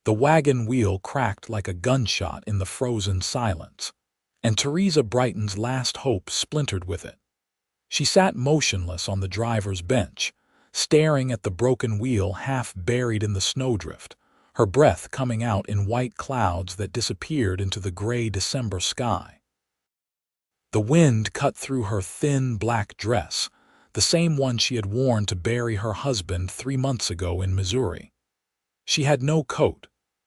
The wagon wheel cracked like a gunshot in the frozen silence, and Theresa Brighton's last hope splintered with it. She sat motionless on the driver's bench, staring at the broken wheel half buried in the snowdrift, her breath coming out in white clouds that disappeared into the gray December sky. The wind cut through her thin black dress, the same one she had worn to bury her husband 3 months ago in Missouri. She had no coat.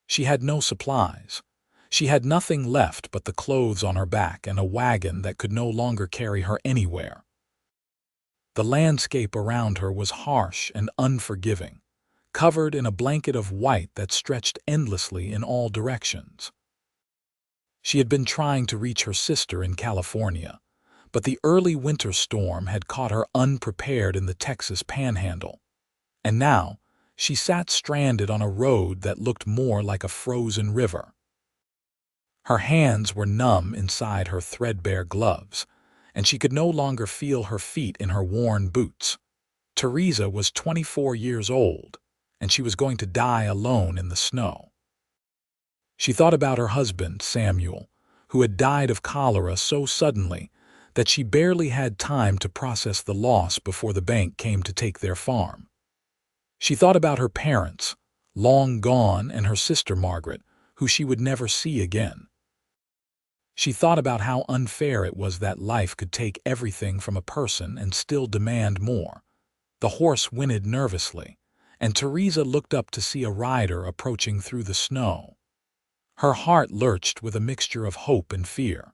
She had no supplies. She had nothing left but the clothes on her back and a wagon that could no longer carry her anywhere. The landscape around her was harsh and unforgiving, covered in a blanket of white that stretched endlessly in all directions. She had been trying to reach her sister in California, but the early winter storm had caught her unprepared in the Texas Panhandle. And now, she sat stranded on a road that looked more like a frozen river. Her hands were numb inside her threadbare gloves, and she could no longer feel her feet in her worn boots. Theresa was 24 years old, and she was going to die alone in the snow. She thought about her husband, Samuel, who had died of cholera so suddenly that she barely had time to process the loss before the bank came to take their farm. She thought about her parents, long gone, and her sister Margaret, who she would never see again. She thought about how unfair it was that life could take everything from a person and still demand more. The horse whinnied nervously, and Theresa looked up to see a rider approaching through the snow. Her heart lurched with a mixture of hope and fear.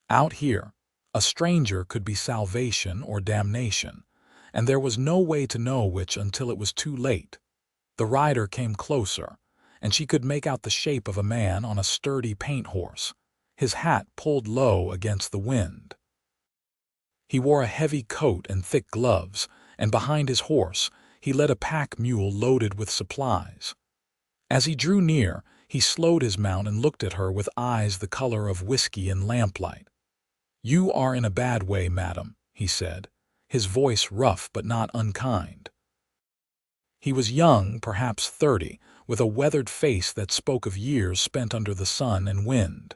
Out here, a stranger could be salvation or damnation, and there was no way to know which until it was too late. The rider came closer, and she could make out the shape of a man on a sturdy paint horse, his hat pulled low against the wind. He wore a heavy coat and thick gloves, and behind his horse he led a pack mule loaded with supplies. As he drew near, he slowed his mount and looked at her with eyes the color of whiskey in lamplight. "You are in a bad way, madam," he said, his voice rough but not unkind. He was young, perhaps 30, with a weathered face that spoke of years spent under the sun and wind.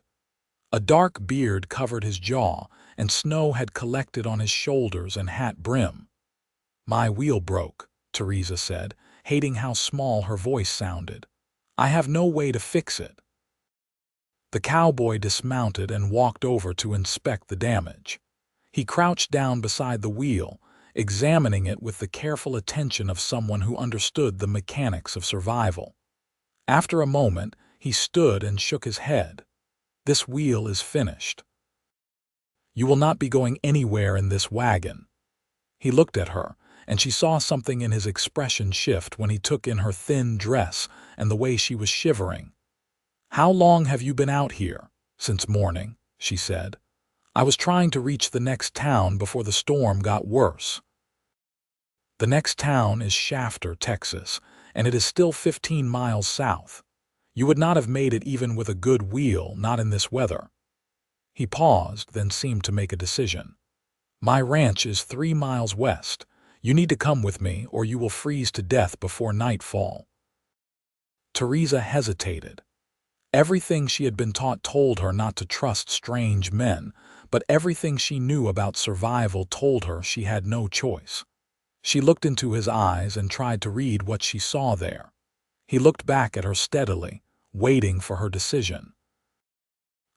A dark beard covered his jaw, and snow had collected on his shoulders and hat brim. "My wheel broke," Theresa said, hating how small her voice sounded. "I have no way to fix it." The cowboy dismounted and walked over to inspect the damage. He crouched down beside the wheel, examining it with the careful attention of someone who understood the mechanics of survival. After a moment, he stood and shook his head. "This wheel is finished. You will not be going anywhere in this wagon." He looked at her, and she saw something in his expression shift when he took in her thin dress and the way she was shivering. "How long have you been out here?" "Since morning," she said. "I was trying to reach the next town before the storm got worse." The next town is Shafter, Texas, and it is still 15 miles south. You would not have made it even with a good wheel, not in this weather. He paused, then seemed to make a decision. "My ranch is 3 miles west. You need to come with me, or you will freeze to death before nightfall." Theresa hesitated. Everything she had been taught told her not to trust strange men, but everything she knew about survival told her she had no choice. She looked into his eyes and tried to read what she saw there. He looked back at her steadily, waiting for her decision.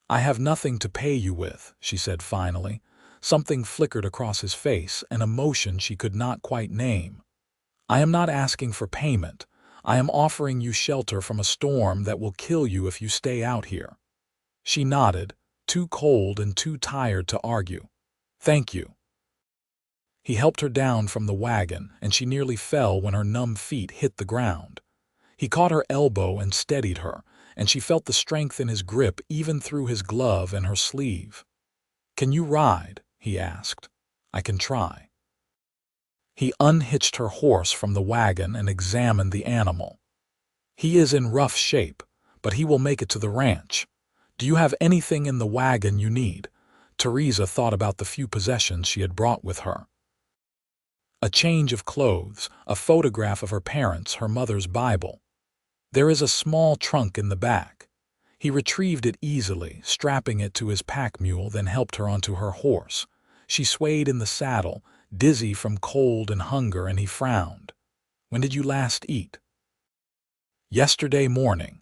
"I have nothing to pay you with," she said finally. Something flickered across his face, an emotion she could not quite name. "I am not asking for payment. I am offering you shelter from a storm that will kill you if you stay out here." She nodded, too cold and too tired to argue. "Thank you." He helped her down from the wagon, and she nearly fell when her numb feet hit the ground. He caught her elbow and steadied her, and she felt the strength in his grip even through his glove and her sleeve. "Can you ride?" he asked. "I can try." He unhitched her horse from the wagon and examined the animal. "He is in rough shape, but he will make it to the ranch. Do you have anything in the wagon you need?" Theresa thought about the few possessions she had brought with her. A change of clothes, a photograph of her parents, her mother's Bible. There is a small trunk in the back. He retrieved it easily, strapping it to his pack mule, then helped her onto her horse. She swayed in the saddle, dizzy from cold and hunger, and he frowned. "When did you last eat?" "Yesterday morning."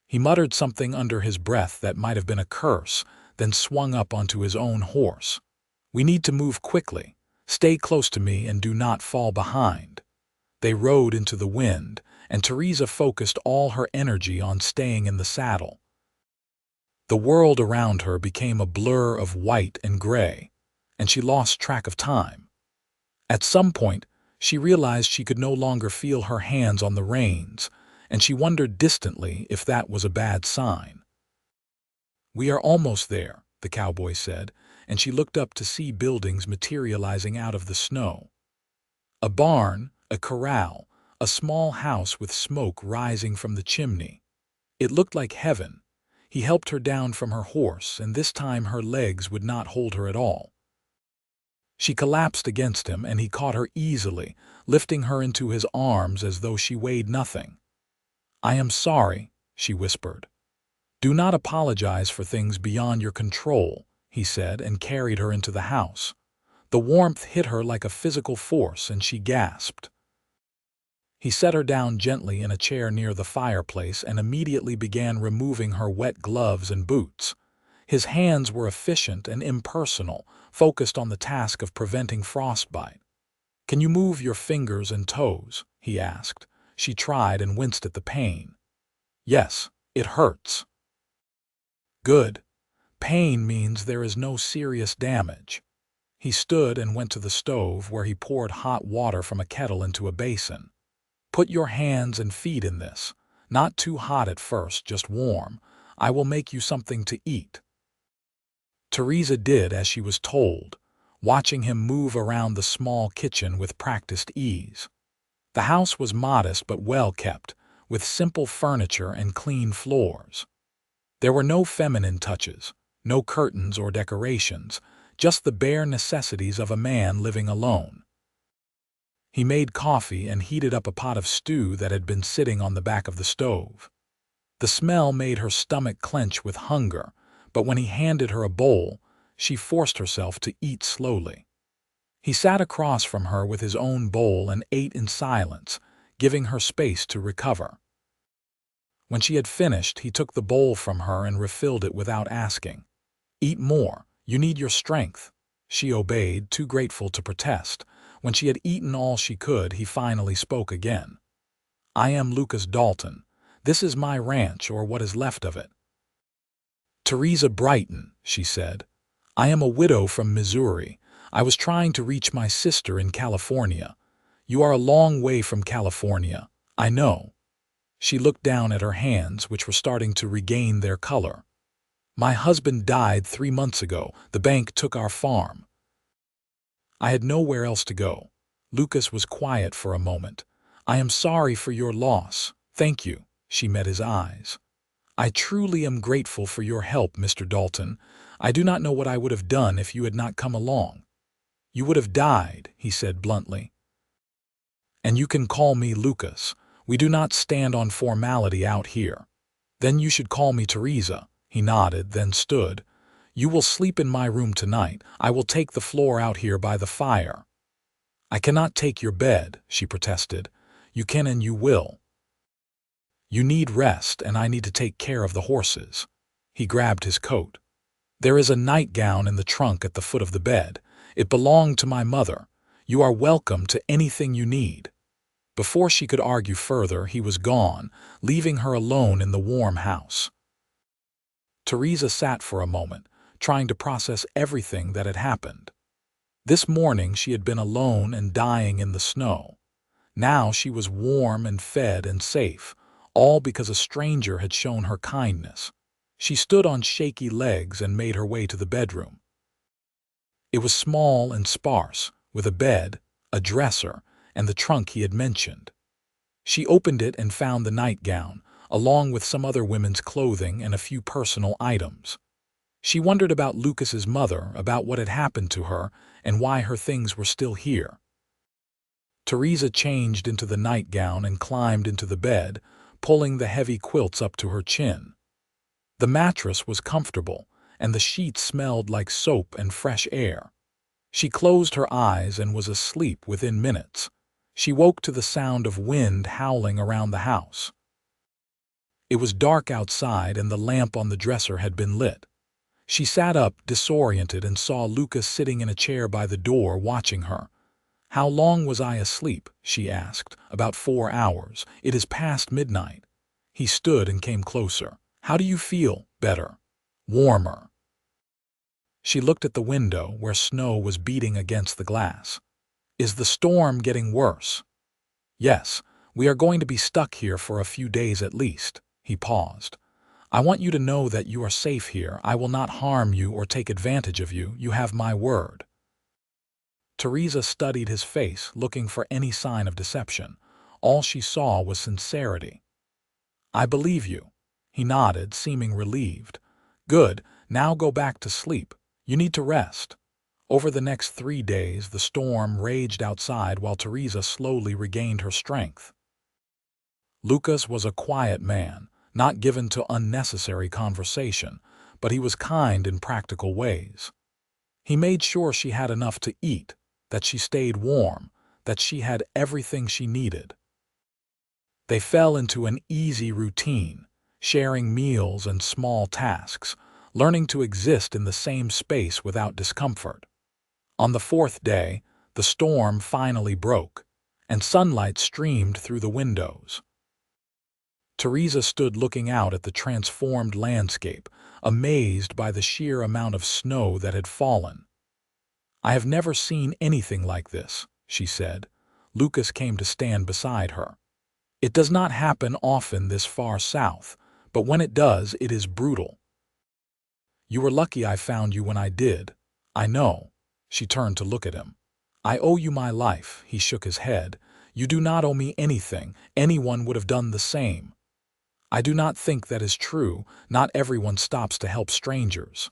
He muttered something under his breath that might have been a curse, then swung up onto his own horse. "We need to move quickly. Stay close to me and do not fall behind." They rode into the wind, and Theresa focused all her energy on staying in the saddle. The world around her became a blur of white and gray, and she lost track of time. At some point, she realized she could no longer feel her hands on the reins, and she wondered distantly if that was a bad sign. "We are almost there," the cowboy said, and she looked up to see buildings materializing out of the snow. A barn, a corral, a small house with smoke rising from the chimney. It looked like heaven. He helped her down from her horse, and this time her legs would not hold her at all. She collapsed against him, and he caught her easily, lifting her into his arms as though she weighed nothing. "I am sorry," she whispered. "Do not apologize for things beyond your control," he said, and carried her into the house. The warmth hit her like a physical force, and she gasped. He set her down gently in a chair near the fireplace and immediately began removing her wet gloves and boots. His hands were efficient and impersonal, focused on the task of preventing frostbite. "Can you move your fingers and toes?" he asked. She tried and winced at the pain. "Yes, it hurts." "Good. Pain means there is no serious damage." He stood and went to the stove, where he poured hot water from a kettle into a basin. "Put your hands and feet in this. Not too hot at first, just warm. I will make you something to eat." Theresa did as she was told, watching him move around the small kitchen with practiced ease. The house was modest but well kept, with simple furniture and clean floors. There were no feminine touches, no curtains or decorations, just the bare necessities of a man living alone. He made coffee and heated up a pot of stew that had been sitting on the back of the stove. The smell made her stomach clench with hunger, but when he handed her a bowl, she forced herself to eat slowly. He sat across from her with his own bowl and ate in silence, giving her space to recover. When she had finished, he took the bowl from her and refilled it without asking. "Eat more. You need your strength." She obeyed, too grateful to protest. When she had eaten all she could, he finally spoke again. "I am Lucas Dalton. This is my ranch, or what is left of it." "Theresa Brighton," she said. "I am a widow from Missouri. I was trying to reach my sister in California. You are a long way from California, I know." She looked down at her hands, which were starting to regain their color. "My husband died 3 months ago. The bank took our farm. I had nowhere else to go." Lucas was quiet for a moment. "I am sorry for your loss." "Thank you." She met his eyes. "I truly am grateful for your help, Mr. Dalton. I do not know what I would have done if you had not come along." "You would have died," he said bluntly. "And you can call me Lucas. We do not stand on formality out here." "Then you should call me Theresa." He nodded, then stood. "You will sleep in my room tonight. I will take the floor out here by the fire." "I cannot take your bed," she protested. "You can and you will. You need rest, and I need to take care of the horses." He grabbed his coat. "There is a nightgown in the trunk at the foot of the bed. It belonged to my mother. You are welcome to anything you need." Before she could argue further, he was gone, leaving her alone in the warm house. Theresa sat for a moment, trying to process everything that had happened. This morning she had been alone and dying in the snow. Now she was warm and fed and safe, all because a stranger had shown her kindness. She stood on shaky legs and made her way to the bedroom. It was small and sparse, with a bed, a dresser, and the trunk he had mentioned. She opened it and found the nightgown, along with some other women's clothing and a few personal items. She wondered about Lucas's mother, about what had happened to her, and why her things were still here. Theresa changed into the nightgown and climbed into the bed, pulling the heavy quilts up to her chin. The mattress was comfortable, and the sheets smelled like soap and fresh air. She closed her eyes and was asleep within minutes. She woke to the sound of wind howling around the house. It was dark outside and the lamp on the dresser had been lit. She sat up, disoriented, and saw Lucas sitting in a chair by the door watching her. "How long was I asleep?" she asked. "About 4 hours. It is past midnight." He stood and came closer. "How do you feel?" "Better. Warmer." She looked at the window where snow was beating against the glass. "Is the storm getting worse?" "Yes, we are going to be stuck here for a few days at least." He paused. "I want you to know that you are safe here. I will not harm you or take advantage of you. You have my word." Theresa studied his face, looking for any sign of deception. All she saw was sincerity. "I believe you." He nodded, seeming relieved. "Good, now go back to sleep. You need to rest." Over the next 3 days, the storm raged outside while Theresa slowly regained her strength. Lucas was a quiet man, not given to unnecessary conversation, but he was kind in practical ways. He made sure she had enough to eat, that she stayed warm, that she had everything she needed. They fell into an easy routine, sharing meals and small tasks, learning to exist in the same space without discomfort. On the 4th day, the storm finally broke, and sunlight streamed through the windows. Theresa stood looking out at the transformed landscape, amazed by the sheer amount of snow that had fallen. "I have never seen anything like this," she said. Lucas came to stand beside her. "It does not happen often this far south, but when it does, it is brutal. You were lucky I found you when I did." "I know." She turned to look at him. "I owe you my life." He shook his head. "You do not owe me anything. Anyone would have done the same." "I do not think that is true. Not everyone stops to help strangers."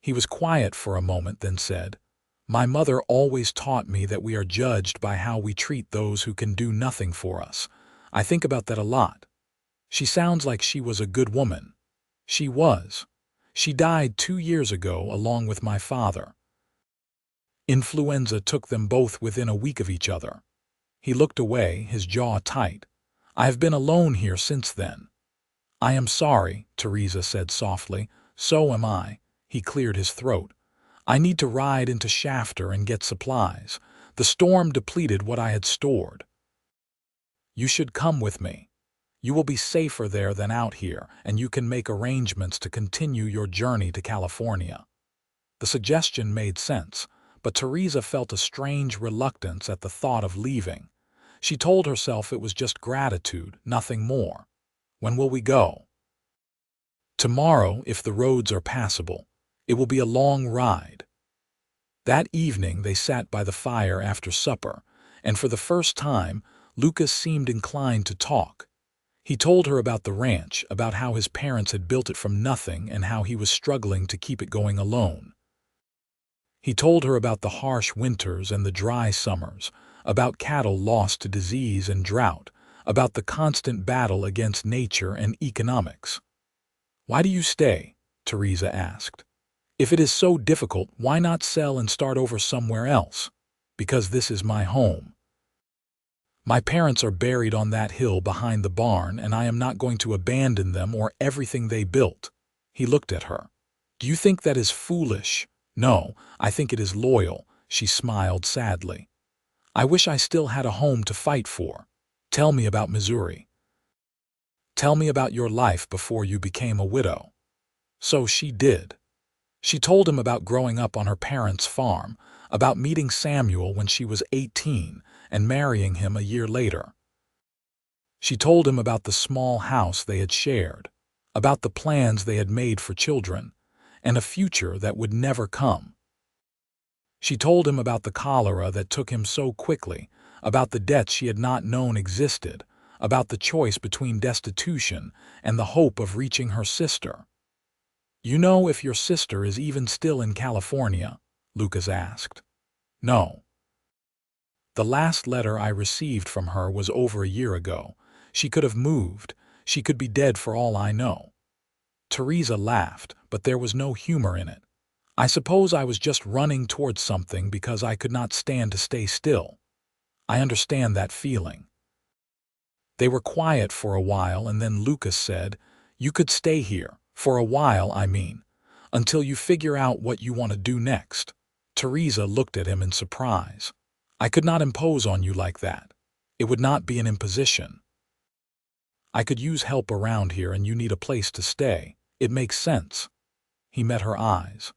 He was quiet for a moment, then said, "My mother always taught me that we are judged by how we treat those who can do nothing for us. I think about that a lot. She sounds like she was a good woman." "She was. She died 2 years ago along with my father. Influenza took them both within a week of each other." He looked away, his jaw tight. "I have been alone here since then." "I am sorry," Theresa said softly. "So am I." He cleared his throat. "I need to ride into Shafter and get supplies. The storm depleted what I had stored." "You should come with me. You will be safer there than out here, and you can make arrangements to continue your journey to California." The suggestion made sense, but Theresa felt a strange reluctance at the thought of leaving. She told herself it was just gratitude, nothing more. "When will we go?" "Tomorrow, if the roads are passable. It will be a long ride." That evening they sat by the fire after supper, and for the first time, Lucas seemed inclined to talk. He told her about the ranch, about how his parents had built it from nothing and how he was struggling to keep it going alone. He told her about the harsh winters and the dry summers, about cattle lost to disease and drought, about the constant battle against nature and economics. "Why do you stay?" Theresa asked. "If it is so difficult, why not sell and start over somewhere else?" "Because this is my home. My parents are buried on that hill behind the barn, and I am not going to abandon them or everything they built." He looked at her. "Do you think that is foolish?" "No, I think it is loyal." She smiled sadly. "I wish I still had a home to fight for." "Tell me about Missouri. Tell me about your life before you became a widow." So she did. She told him about growing up on her parents' farm, about meeting Samuel when she was 18 and marrying him a year later. She told him about the small house they had shared, about the plans they had made for children, and a future that would never come. She told him about the cholera that took him so quickly, about the debts she had not known existed, about the choice between destitution and the hope of reaching her sister. "You know if your sister is even still in California?" Lucas asked. "No. The last letter I received from her was over a year ago. She could have moved. She could be dead for all I know. Theresa laughed, but there was no humor in it. I suppose I was just running towards something because I could not stand to stay still. I understand that feeling. They were quiet for a while, and then Lucas said, "You could stay here, for a while, I mean, until you figure out what you want to do next." Theresa looked at him in surprise. "I could not impose on you like that. It would not be an imposition. I could use help around here and you need a place to stay. It makes sense." He met her eyes.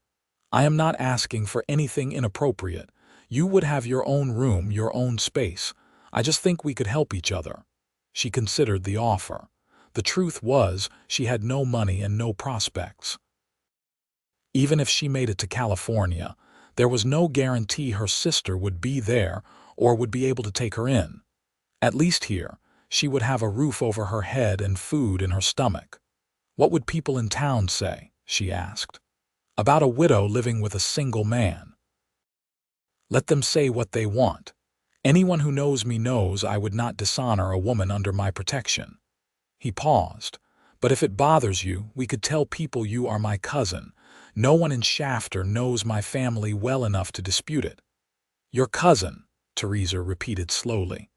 "I am not asking for anything inappropriate. You would have your own room, your own space. I just think we could help each other." She considered the offer. The truth was, she had no money and no prospects. Even if she made it to California, there was no guarantee her sister would be there or would be able to take her in. At least here, she would have a roof over her head and food in her stomach. What would people in town say, she asked, about a widow living with a single man? Let them say what they want. Anyone who knows me knows I would not dishonor a woman under my protection. He paused. "But if it bothers you, we could tell people you are my cousin. No one in Shafter knows my family well enough to dispute it." "Your cousin," Theresa repeated slowly.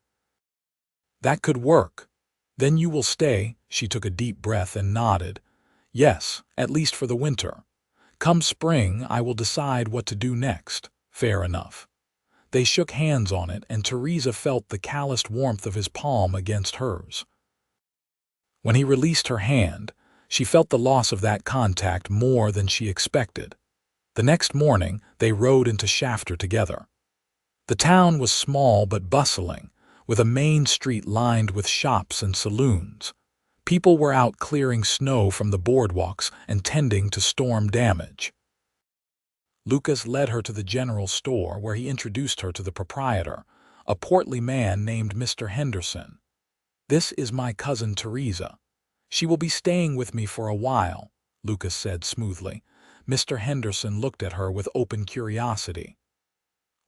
"That could work. Then you will stay." She took a deep breath and nodded. "Yes, at least for the winter. Come spring, I will decide what to do next." "Fair enough." They shook hands on it, and Theresa felt the calloused warmth of his palm against hers. When he released her hand, she felt the loss of that contact more than she expected. The next morning, they rode into Shafter together. The town was small but bustling, with a main street lined with shops and saloons. People were out clearing snow from the boardwalks and tending to storm damage. Lucas led her to the general store, where he introduced her to the proprietor, a portly man named Mr. Henderson. "This is my cousin Theresa. She will be staying with me for a while," Lucas said smoothly. Mr. Henderson looked at her with open curiosity.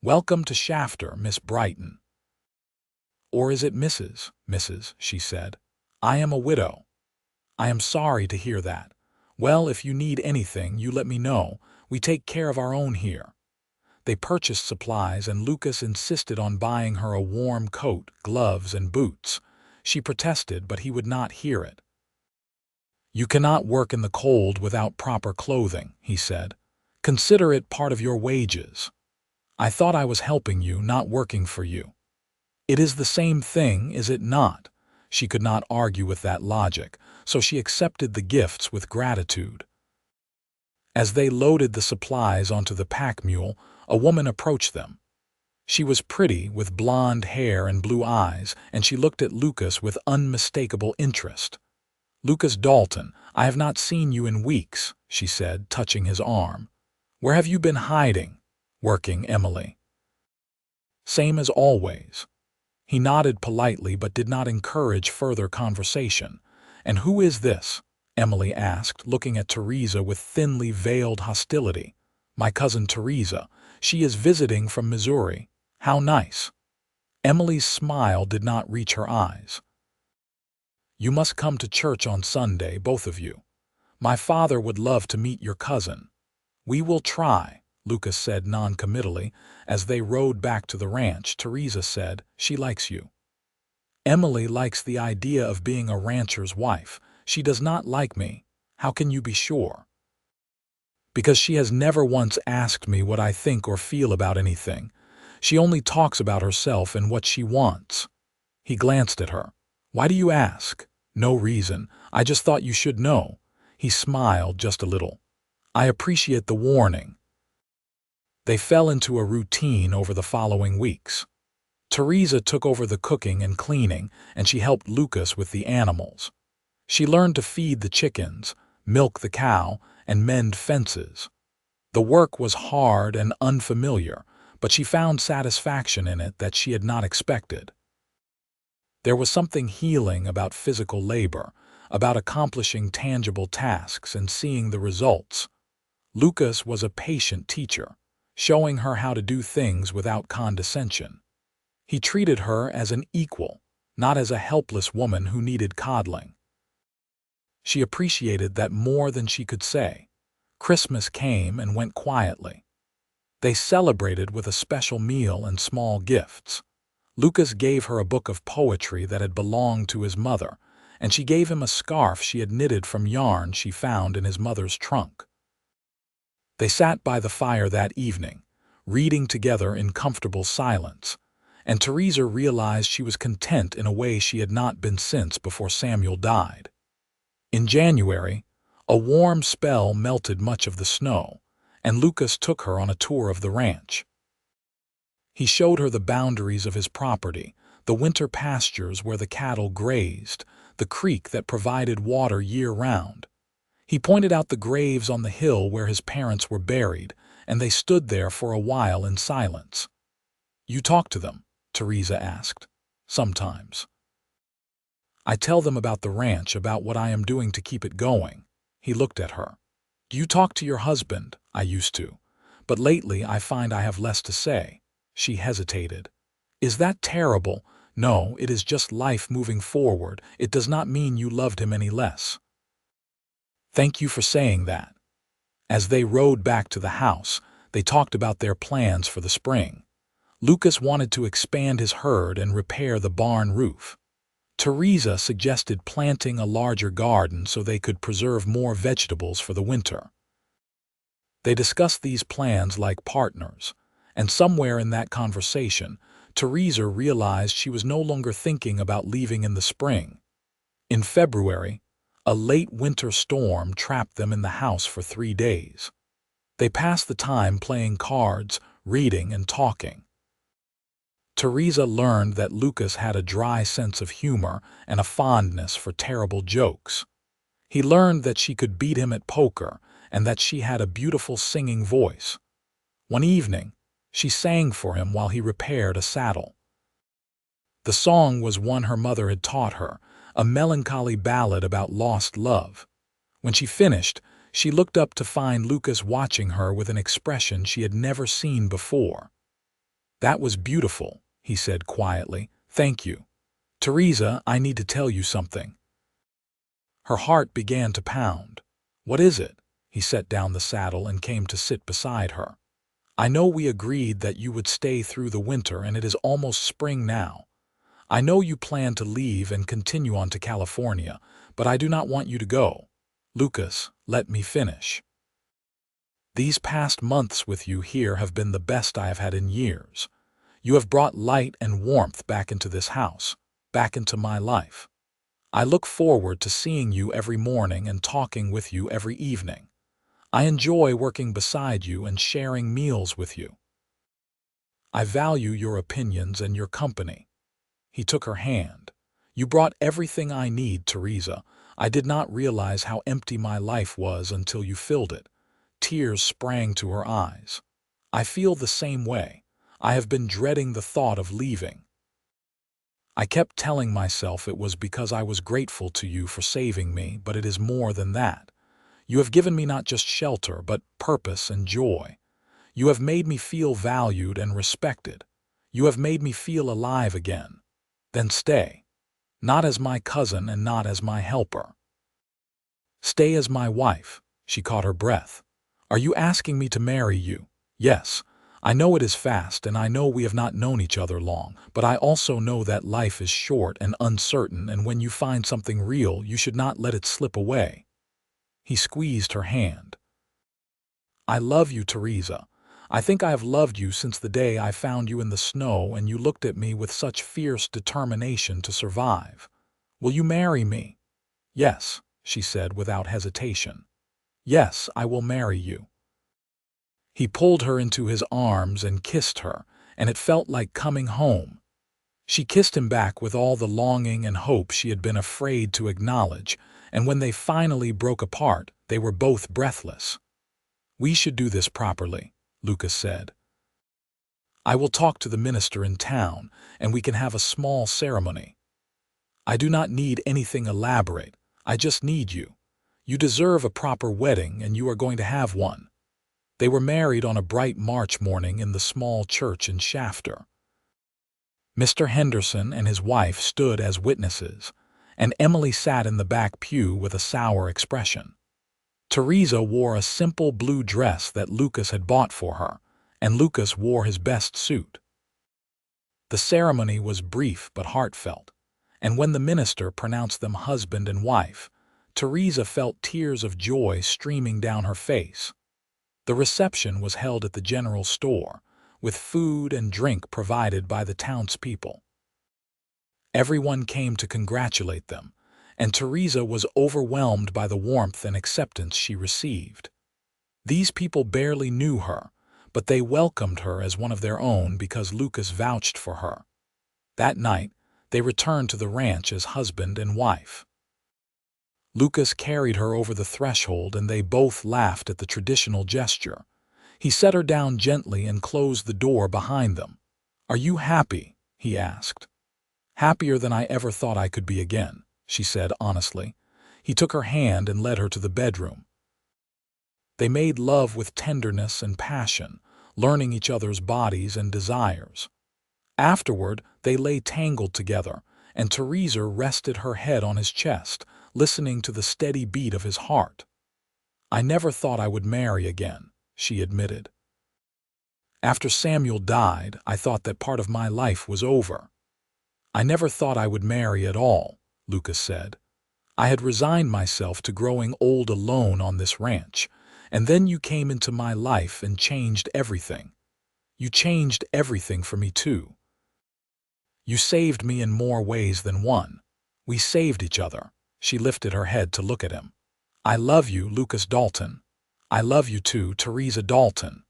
"Welcome to Shafter, Miss Brighton." "Or is it Mrs., she said. "I am a widow." "I am sorry to hear that. Well, if you need anything, you let me know. We take care of our own here." They purchased supplies, and Lucas insisted on buying her a warm coat, gloves, and boots. She protested, but he would not hear it. "You cannot work in the cold without proper clothing," he said. "Consider it part of your wages." "I thought I was helping you, not working for you." "It is the same thing, is it not?" She could not argue with that logic, so she accepted the gifts with gratitude. As they loaded the supplies onto the pack mule, a woman approached them. She was pretty, with blonde hair and blue eyes, and she looked at Lucas with unmistakable interest. "Lucas Dalton, I have not seen you in weeks," she said, touching his arm. "Where have you been hiding?" "Working, Emily." "Same as always." He nodded politely but did not encourage further conversation. "And who is this?" Emily asked, looking at Theresa with thinly veiled hostility. "My cousin Theresa. She is visiting from Missouri." "How nice." Emily's smile did not reach her eyes. "You must come to church on Sunday, both of you. My father would love to meet your cousin." "We will try," Lucas said non-committally. As they rode back to the ranch, Theresa said, "She likes you." "Emily likes the idea of being a rancher's wife. She does not like me." "How can you be sure?" "Because she has never once asked me what I think or feel about anything. She only talks about herself and what she wants." He glanced at her. "Why do you ask?" "No reason. I just thought you should know." He smiled just a little. "I appreciate the warning." They fell into a routine over the following weeks. Theresa took over the cooking and cleaning, and she helped Lucas with the animals. She learned to feed the chickens, milk the cow, and mend fences. The work was hard and unfamiliar, but she found satisfaction in it that she had not expected. There was something healing about physical labor, about accomplishing tangible tasks and seeing the results. Lucas was a patient teacher, showing her how to do things without condescension. He treated her as an equal, not as a helpless woman who needed coddling. She appreciated that more than she could say. Christmas came and went quietly. They celebrated with a special meal and small gifts. Lucas gave her a book of poetry that had belonged to his mother, and she gave him a scarf she had knitted from yarn she found in his mother's trunk. They sat by the fire that evening, reading together in comfortable silence, and Theresa realized she was content in a way she had not been since before Samuel died. In January, a warm spell melted much of the snow, and Lucas took her on a tour of the ranch. He showed her the boundaries of his property, the winter pastures where the cattle grazed, the creek that provided water year-round. He pointed out the graves on the hill where his parents were buried, and they stood there for a while in silence. "You talk to them?" Theresa asked. "Sometimes. I tell them about the ranch, about what I am doing to keep it going." He looked at her. "Do you talk to your husband?" "I used to. But lately I find I have less to say." She hesitated. "Is that terrible?" "No, it is just life moving forward. It does not mean you loved him any less." "Thank you for saying that." As they rode back to the house, they talked about their plans for the spring. Lucas wanted to expand his herd and repair the barn roof. Theresa suggested planting a larger garden so they could preserve more vegetables for the winter. They discussed these plans like partners, and somewhere in that conversation, Theresa realized she was no longer thinking about leaving in the spring. In February, a late winter storm trapped them in the house for 3 days. They passed the time playing cards, reading, and talking. Theresa learned that Lucas had a dry sense of humor and a fondness for terrible jokes. He learned that she could beat him at poker and that she had a beautiful singing voice. One evening, she sang for him while he repaired a saddle. The song was one her mother had taught her, a melancholy ballad about lost love. When she finished, she looked up to find Lucas watching her with an expression she had never seen before. "That was beautiful," he said quietly. "Thank you. Theresa, I need to tell you something." Her heart began to pound. "What is it?" He set down the saddle and came to sit beside her. "I know we agreed that you would stay through the winter, and it is almost spring now. I know you plan to leave and continue on to California, but I do not want you to go. Lucas, let me finish. These past months with you here have been the best I have had in years. You have brought light and warmth back into this house, back into my life. I look forward to seeing you every morning and talking with you every evening. I enjoy working beside you and sharing meals with you. I value your opinions and your company." He took her hand. "You brought everything I need, Theresa. I did not realize how empty my life was until you filled it." Tears sprang to her eyes. "I feel the same way. I have been dreading the thought of leaving. I kept telling myself it was because I was grateful to you for saving me, but it is more than that. You have given me not just shelter, but purpose and joy. You have made me feel valued and respected. You have made me feel alive again. Then stay. Not as my cousin and not as my helper. Stay as my wife." She caught her breath. "Are you asking me to marry you?" "Yes. I know it is fast, and I know we have not known each other long, but I also know that life is short and uncertain, and when you find something real, you should not let it slip away." He squeezed her hand. "I love you, Theresa. I think I have loved you since the day I found you in the snow and you looked at me with such fierce determination to survive. Will you marry me?" "Yes," she said without hesitation. "Yes, I will marry you." He pulled her into his arms and kissed her, and it felt like coming home. She kissed him back with all the longing and hope she had been afraid to acknowledge, and when they finally broke apart, they were both breathless. "We should do this properly," Lucas said. "I will talk to the minister in town, and we can have a small ceremony. I do not need anything elaborate. I just need you. You deserve a proper wedding, and you are going to have one." They were married on a bright March morning in the small church in Shafter. Mr. Henderson and his wife stood as witnesses, and Emily sat in the back pew with a sour expression. Theresa wore a simple blue dress that Lucas had bought for her, and Lucas wore his best suit. The ceremony was brief but heartfelt, and when the minister pronounced them husband and wife, Theresa felt tears of joy streaming down her face. The reception was held at the general store, with food and drink provided by the townspeople. Everyone came to congratulate them, and Theresa was overwhelmed by the warmth and acceptance she received. These people barely knew her, but they welcomed her as one of their own because Lucas vouched for her. That night, they returned to the ranch as husband and wife. Lucas carried her over the threshold and they both laughed at the traditional gesture. He set her down gently and closed the door behind them. "Are you happy?" he asked. "Happier than I ever thought I could be again," she said honestly. He took her hand and led her to the bedroom. They made love with tenderness and passion, learning each other's bodies and desires. Afterward, they lay tangled together, and Theresa rested her head on his chest, listening to the steady beat of his heart. "I never thought I would marry again," she admitted. "After Samuel died, I thought that part of my life was over." "I never thought I would marry at all," Lucas said. "I had resigned myself to growing old alone on this ranch, and then you came into my life and changed everything. You changed everything for me too. You saved me in more ways than one. We saved each other." She lifted her head to look at him. "I love you, Lucas Dalton. I love you too, Theresa Dalton."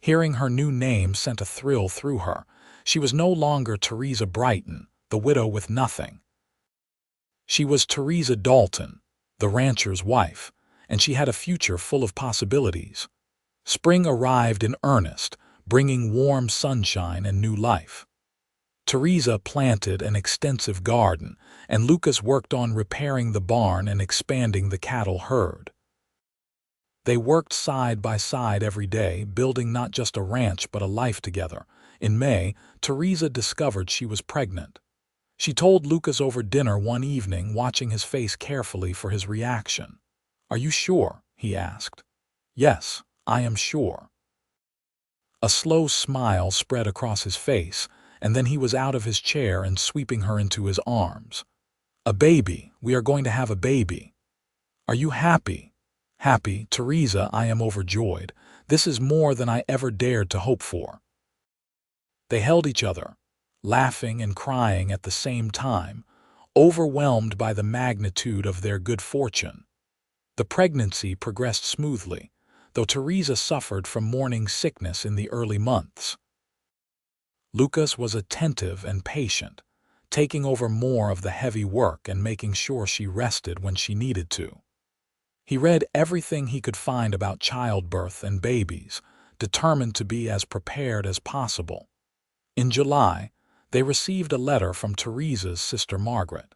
Hearing her new name sent a thrill through her. She was no longer Theresa Brighton, the widow with nothing. She was Theresa Dalton, the rancher's wife, and she had a future full of possibilities. Spring arrived in earnest, bringing warm sunshine and new life. Theresa planted an extensive garden, and Lucas worked on repairing the barn and expanding the cattle herd. They worked side by side every day, building not just a ranch but a life together. In May, Theresa discovered she was pregnant. She told Lucas over dinner one evening, watching his face carefully for his reaction. "Are you sure?" he asked. "Yes, I am sure." A slow smile spread across his face, and then he was out of his chair and sweeping her into his arms. "A baby. We are going to have a baby." "Are you happy?" "Happy, Theresa, I am overjoyed. This is more than I ever dared to hope for." They held each other, laughing and crying at the same time, overwhelmed by the magnitude of their good fortune. The pregnancy progressed smoothly, though Theresa suffered from morning sickness in the early months. Lucas was attentive and patient, taking over more of the heavy work and making sure she rested when she needed to. He read everything he could find about childbirth and babies, determined to be as prepared as possible. In July, they received a letter from Theresa's sister Margaret.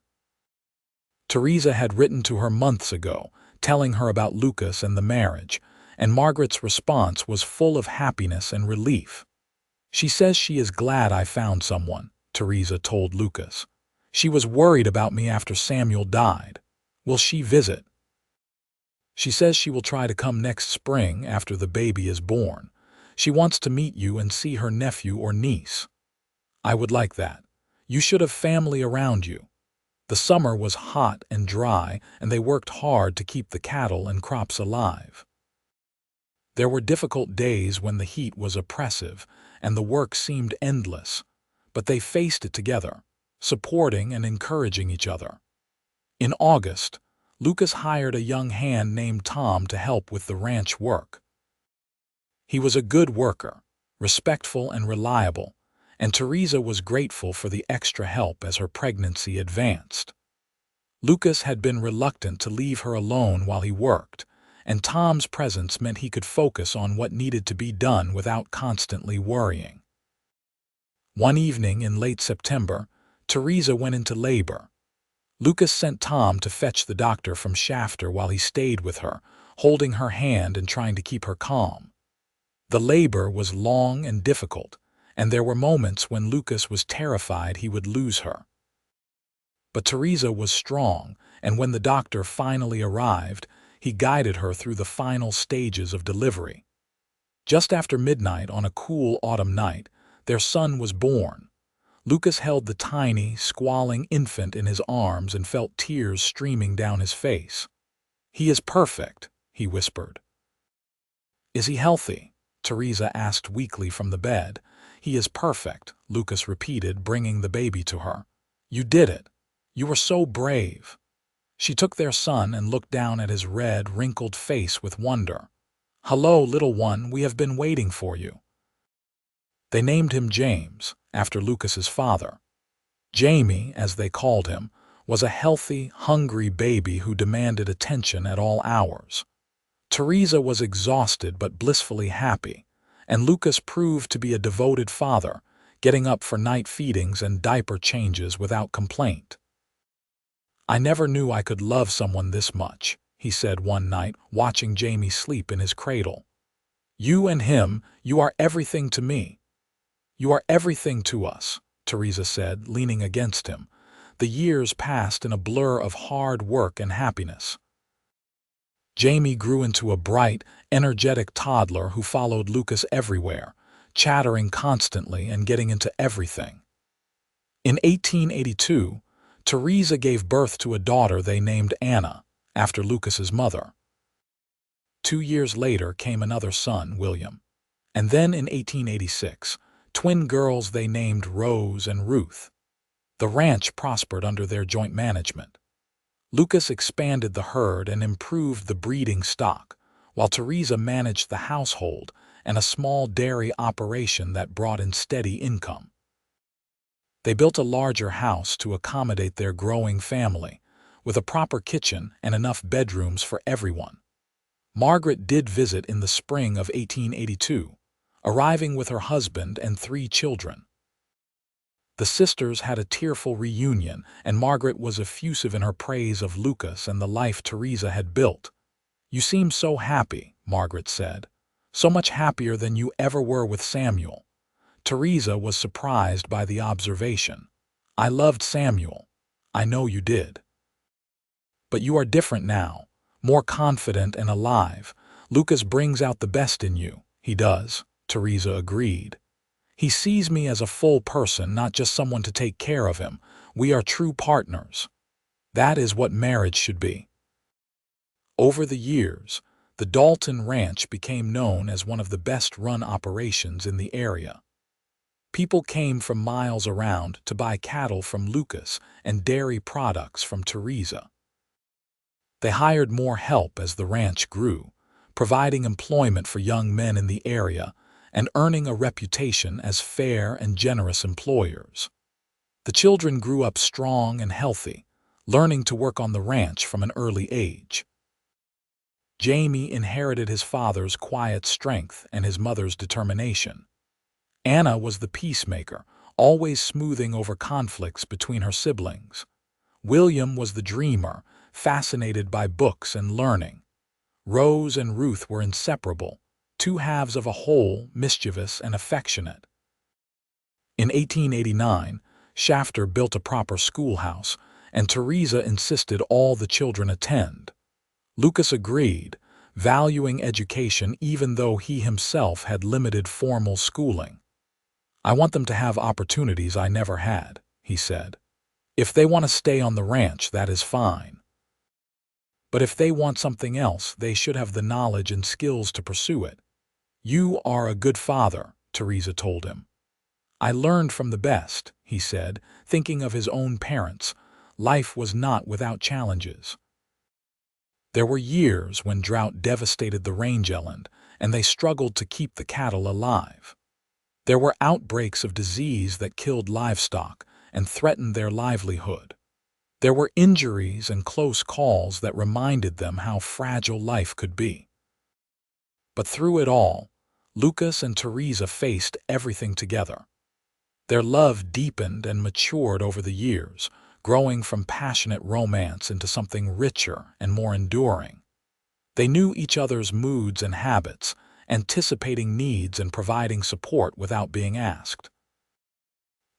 Theresa had written to her months ago, telling her about Lucas and the marriage, and Margaret's response was full of happiness and relief. "She says she is glad I found someone," Theresa told Lucas. "She was worried about me after Samuel died. Will she visit?" "She says she will try to come next spring after the baby is born. She wants to meet you and see her nephew or niece." "I would like that. You should have family around you." The summer was hot and dry, and they worked hard to keep the cattle and crops alive. There were difficult days when the heat was oppressive and the work seemed endless, but they faced it together, supporting and encouraging each other. In August, Lucas hired a young hand named Tom to help with the ranch work. He was a good worker, respectful and reliable, and Theresa was grateful for the extra help as her pregnancy advanced. Lucas had been reluctant to leave her alone while he worked, and Tom's presence meant he could focus on what needed to be done without constantly worrying. One evening in late September, Theresa went into labor. Lucas sent Tom to fetch the doctor from Shafter while he stayed with her, holding her hand and trying to keep her calm. The labor was long and difficult, and there were moments when Lucas was terrified he would lose her. But Theresa was strong, and when the doctor finally arrived, he guided her through the final stages of delivery. Just after midnight on a cool autumn night, their son was born. Lucas held the tiny, squalling infant in his arms and felt tears streaming down his face. "He is perfect," he whispered. "Is he healthy?" Theresa asked weakly from the bed. "He is perfect," Lucas repeated, bringing the baby to her. "You did it. You were so brave." She took their son and looked down at his red, wrinkled face with wonder. "Hello, little one, we have been waiting for you." They named him James, after Lucas's father. Jamie, as they called him, was a healthy, hungry baby who demanded attention at all hours. Theresa was exhausted but blissfully happy, and Lucas proved to be a devoted father, getting up for night feedings and diaper changes without complaint. "I never knew I could love someone this much," he said one night, watching Jamie sleep in his cradle. "You and him, you are everything to me." "You are everything to us," Theresa said, leaning against him. The years passed in a blur of hard work and happiness. Jamie grew into a bright, energetic toddler who followed Lucas everywhere, chattering constantly and getting into everything. In 1882, Theresa gave birth to a daughter they named Anna, after Lucas's mother. 2 years later came another son, William. And then in 1886, twin girls they named Rose and Ruth. The ranch prospered under their joint management. Lucas expanded the herd and improved the breeding stock, while Theresa managed the household and a small dairy operation that brought in steady income. They built a larger house to accommodate their growing family, with a proper kitchen and enough bedrooms for everyone. Margaret did visit in the spring of 1882, arriving with her husband and 3 children. The sisters had a tearful reunion, and Margaret was effusive in her praise of Lucas and the life Theresa had built. "You seem so happy," Margaret said, "so much happier than you ever were with Samuel." Theresa was surprised by the observation. "I loved Samuel. I know you did. But you are different now, more confident and alive. Lucas brings out the best in you." "He does," Theresa agreed. "He sees me as a full person, not just someone to take care of him. We are true partners. That is what marriage should be." Over the years, the Dalton Ranch became known as one of the best-run operations in the area. People came from miles around to buy cattle from Lucas and dairy products from Theresa. They hired more help as the ranch grew, providing employment for young men in the area and earning a reputation as fair and generous employers. The children grew up strong and healthy, learning to work on the ranch from an early age. Jamie inherited his father's quiet strength and his mother's determination. Anna was the peacemaker, always smoothing over conflicts between her siblings. William was the dreamer, fascinated by books and learning. Rose and Ruth were inseparable, 2 halves of a whole, mischievous and affectionate. In 1889, Shafter built a proper schoolhouse, and Theresa insisted all the children attend. Lucas agreed, valuing education even though he himself had limited formal schooling. "I want them to have opportunities I never had," he said. "If they want to stay on the ranch, that is fine. But if they want something else, they should have the knowledge and skills to pursue it." "You are a good father," Theresa told him. "I learned from the best," he said, thinking of his own parents. Life was not without challenges. There were years when drought devastated the range eland, and they struggled to keep the cattle alive. There were outbreaks of disease that killed livestock and threatened their livelihood. There were injuries and close calls that reminded them how fragile life could be. But through it all, Lucas and Theresa faced everything together. Their love deepened and matured over the years, growing from passionate romance into something richer and more enduring. They knew each other's moods and habits, anticipating needs and providing support without being asked.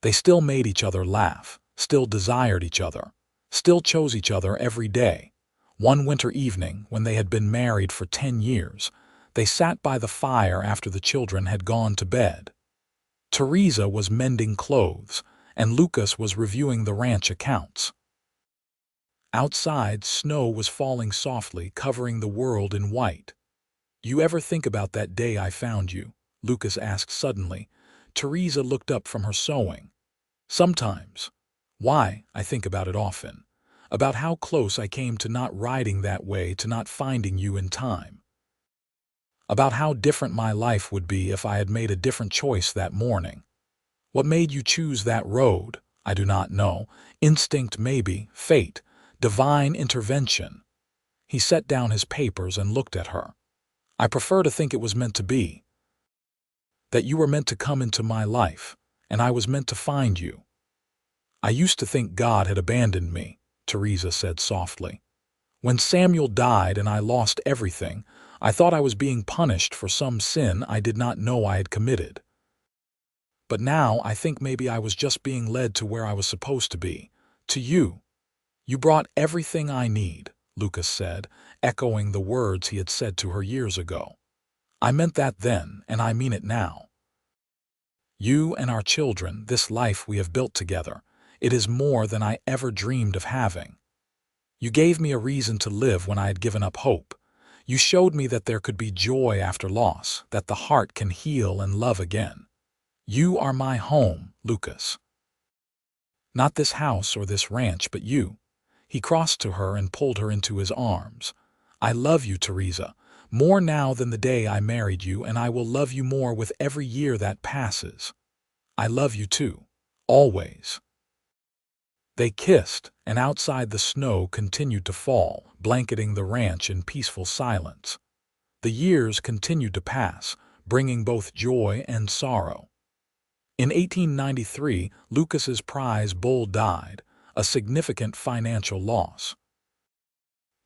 They still made each other laugh, still desired each other, still chose each other every day. One winter evening, when they had been married for 10 years, they sat by the fire after the children had gone to bed. Theresa was mending clothes, and Lucas was reviewing the ranch accounts. Outside, snow was falling softly, covering the world in white. "You ever think about that day I found you?" Lucas asked suddenly. Theresa looked up from her sewing. "Sometimes. Why, I think about it often. About how close I came to not riding that way, to not finding you in time. About how different my life would be if I had made a different choice that morning. What made you choose that road? I do not know. Instinct maybe, fate, divine intervention." He set down his papers and looked at her. "I prefer to think it was meant to be. That you were meant to come into my life, and I was meant to find you." "I used to think God had abandoned me," Theresa said softly. "When Samuel died and I lost everything, I thought I was being punished for some sin I did not know I had committed. But now I think maybe I was just being led to where I was supposed to be, to you. You brought everything I need," Lucas said, echoing the words he had said to her years ago. "I meant that then, and I mean it now. You and our children, this life we have built together, it is more than I ever dreamed of having. You gave me a reason to live when I had given up hope. You showed me that there could be joy after loss, that the heart can heal and love again. You are my home, Lucas. Not this house or this ranch, but you." He crossed to her and pulled her into his arms. "I love you, Theresa, more now than the day I married you, and I will love you more with every year that passes. I love you too, always." They kissed, and outside the snow continued to fall, blanketing the ranch in peaceful silence. The years continued to pass, bringing both joy and sorrow. In 1893, Lucas's prize bull died, a significant financial loss.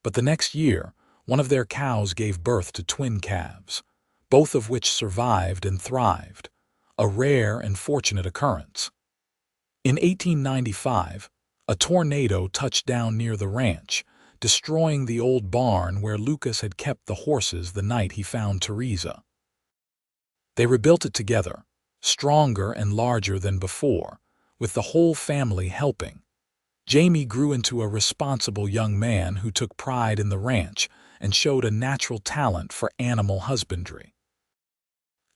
But the next year, one of their cows gave birth to twin calves, both of which survived and thrived, a rare and fortunate occurrence. In 1895, a tornado touched down near the ranch, destroying the old barn where Lucas had kept the horses the night he found Theresa. They rebuilt it together, stronger and larger than before, with the whole family helping. Jamie grew into a responsible young man who took pride in the ranch and showed a natural talent for animal husbandry.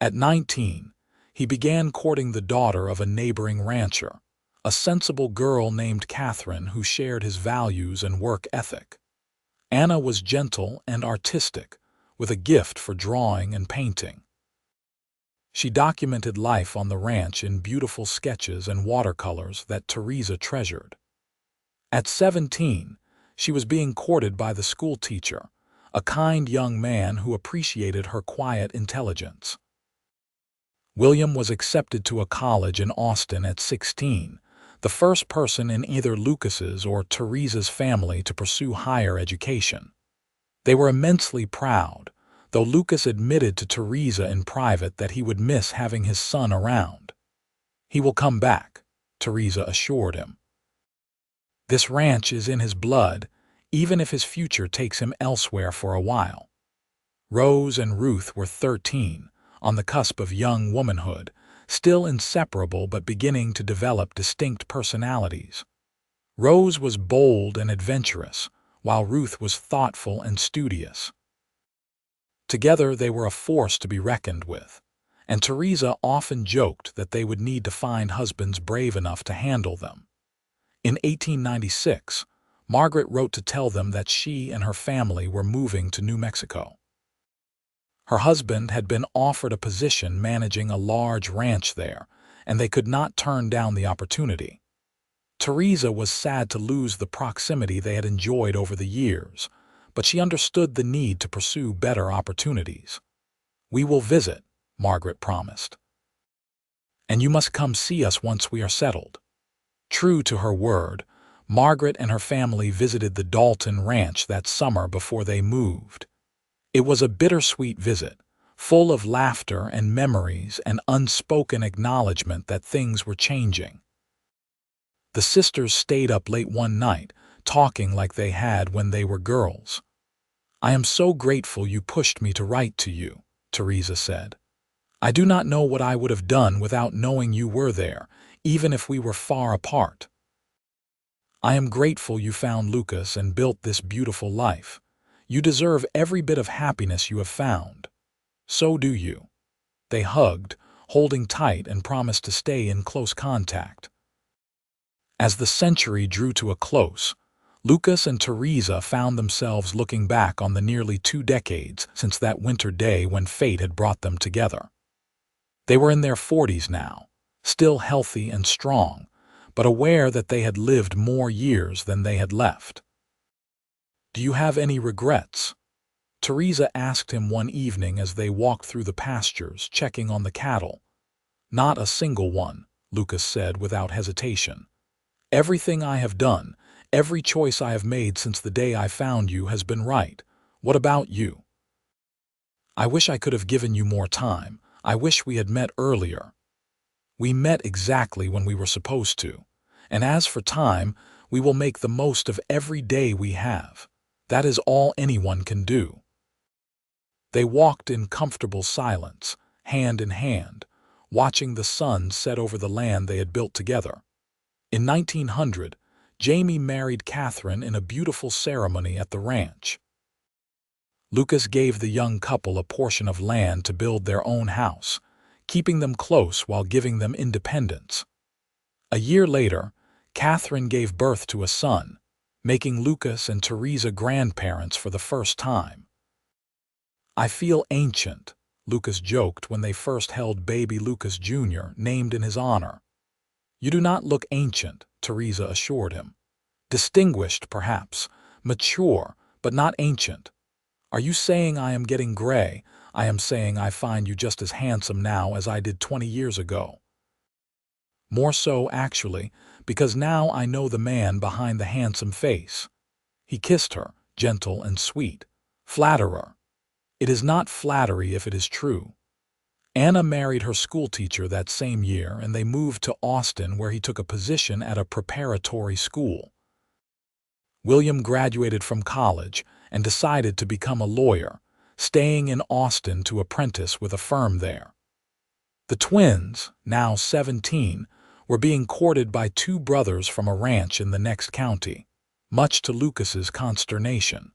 At 19, he began courting the daughter of a neighboring rancher, a sensible girl named Catherine who shared his values and work ethic. Anna was gentle and artistic, with a gift for drawing and painting. She documented life on the ranch in beautiful sketches and watercolors that Theresa treasured. At 17, she was being courted by the school teacher, a kind young man who appreciated her quiet intelligence. William was accepted to a college in Austin at 16, the first person in either Lucas's or Theresa's family to pursue higher education. They were immensely proud, though Lucas admitted to Theresa in private that he would miss having his son around. "He will come back," Theresa assured him. "This ranch is in his blood, even if his future takes him elsewhere for a while." Rose and Ruth were 13, on the cusp of young womanhood, still inseparable but beginning to develop distinct personalities. Rose was bold and adventurous, while Ruth was thoughtful and studious. Together they were a force to be reckoned with, and Theresa often joked that they would need to find husbands brave enough to handle them. In 1896, Margaret wrote to tell them that she and her family were moving to New Mexico. Her husband had been offered a position managing a large ranch there, and they could not turn down the opportunity. Theresa was sad to lose the proximity they had enjoyed over the years, but she understood the need to pursue better opportunities. "We will visit," Margaret promised. "And you must come see us once we are settled." True to her word, Margaret and her family visited the Dalton ranch that summer before they moved. It was a bittersweet visit, full of laughter and memories and unspoken acknowledgement that things were changing. The sisters stayed up late one night, talking like they had when they were girls. "I am so grateful you pushed me to write to you," Theresa said. "I do not know what I would have done without knowing you were there, even if we were far apart. I am grateful you found Lucas and built this beautiful life. You deserve every bit of happiness you have found. So do you." They hugged, holding tight, and promised to stay in close contact. As the century drew to a close, Lucas and Theresa found themselves looking back on the nearly 2 decades since that winter day when fate had brought them together. They were in their 40s now, still healthy and strong, but aware that they had lived more years than they had left. "Do you have any regrets?" Theresa asked him one evening as they walked through the pastures, checking on the cattle. "Not a single one," Lucas said without hesitation. "Everything I have done, every choice I have made since the day I found you has been right. What about you?" "I wish I could have given you more time. I wish we had met earlier." "We met exactly when we were supposed to. And as for time, we will make the most of every day we have. That is all anyone can do." They walked in comfortable silence, hand in hand, watching the sun set over the land they had built together. In 1900, Jamie married Catherine in a beautiful ceremony at the ranch. Lucas gave the young couple a portion of land to build their own house, keeping them close while giving them independence. A year later, Catherine gave birth to a son, making Lucas and Theresa grandparents for the first time. "I feel ancient," Lucas joked when they first held baby Lucas Jr., named in his honor. "You do not look ancient," Theresa assured him. "Distinguished, perhaps, mature, but not ancient. Are you saying I am getting gray? I am saying I find you just as handsome now as I did 20 years ago. More so, actually, because now I know the man behind the handsome face." He kissed her, gentle and sweet. "Flatterer. It is not flattery if it is true." Anna married her schoolteacher that same year, and they moved to Austin, where he took a position at a preparatory school. William graduated from college and decided to become a lawyer, staying in Austin to apprentice with a firm there. The twins, now 17, were being courted by 2 brothers from a ranch in the next county, much to Lucas's consternation.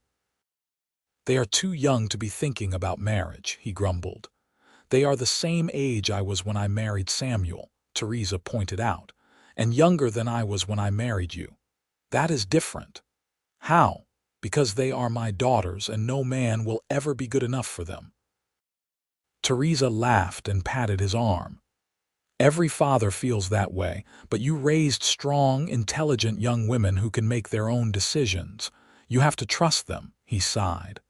"They are too young to be thinking about marriage," he grumbled. "They are the same age I was when I married Samuel," Theresa pointed out, "and younger than I was when I married you. That is different." "How?" "Because they are my daughters and no man will ever be good enough for them." Theresa laughed and patted his arm. "Every father feels that way, but you raised strong, intelligent young women who can make their own decisions. You have to trust them," he sighed.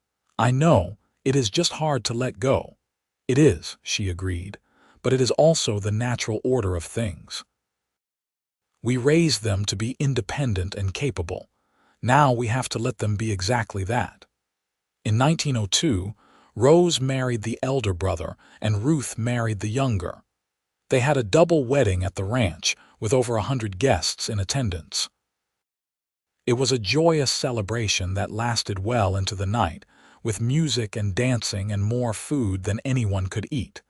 "I know, it is just hard to let go." "It is," she agreed, "but it is also the natural order of things. We raised them to be independent and capable. Now we have to let them be exactly that." In 1902, Rose married the elder brother and Ruth married the younger. They had a double wedding at the ranch, with over 100 guests in attendance. It was a joyous celebration that lasted well into the night, with music and dancing and more food than anyone could eat.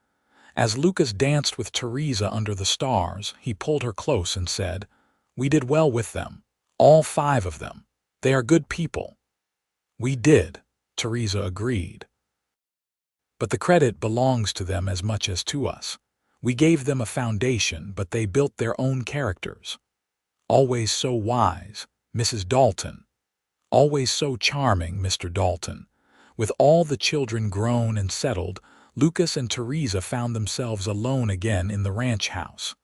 As Lucas danced with Theresa under the stars, he pulled her close and said, "We did well with them, all 5 of them. They are good people." "We did," Theresa agreed. "But the credit belongs to them as much as to us. We gave them a foundation, but they built their own characters. Always so wise, Mrs. Dalton. Always so charming, Mr. Dalton." With all the children grown and settled, Lucas and Theresa found themselves alone again in the ranch house.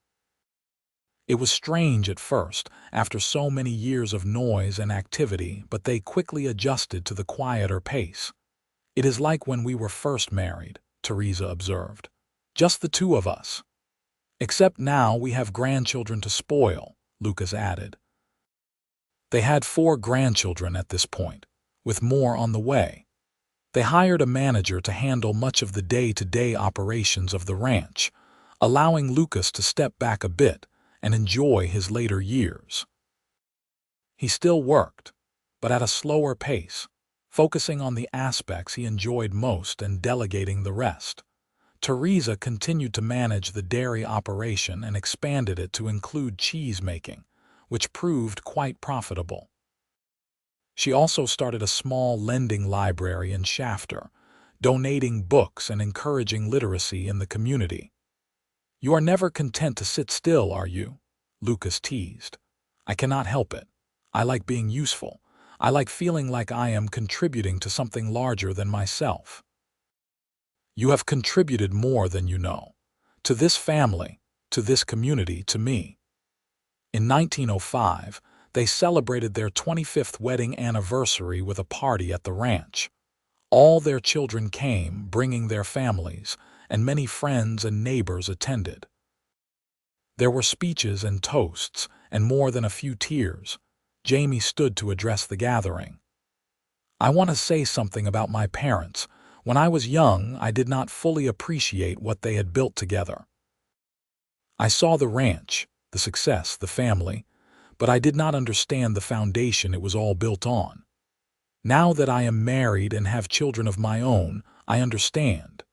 It was strange at first, after so many years of noise and activity, but they quickly adjusted to the quieter pace. "It is like when we were first married," Theresa observed. "Just the 2 of us. Except now we have grandchildren to spoil," Lucas added. They had 4 grandchildren at this point, with more on the way. They hired a manager to handle much of the day-to-day operations of the ranch, allowing Lucas to step back a bit and enjoy his later years. He still worked, but at a slower pace, focusing on the aspects he enjoyed most and delegating the rest. Theresa continued to manage the dairy operation and expanded it to include cheese making, which proved quite profitable. She also started a small lending library in Shafter, donating books and encouraging literacy in the community. "You are never content to sit still, are you?" Lucas teased. "I cannot help it. I like being useful. I like feeling like I am contributing to something larger than myself." "You have contributed more than you know. To this family, to this community, to me." In 1905, they celebrated their 25th wedding anniversary with a party at the ranch. All their children came, bringing their families, and many friends and neighbors attended. There were speeches and toasts, and more than a few tears. Jamie stood to address the gathering. "I want to say something about my parents. When I was young, I did not fully appreciate what they had built together. I saw the ranch, the success, the family, but I did not understand the foundation it was all built on. Now that I am married and have children of my own, I understand.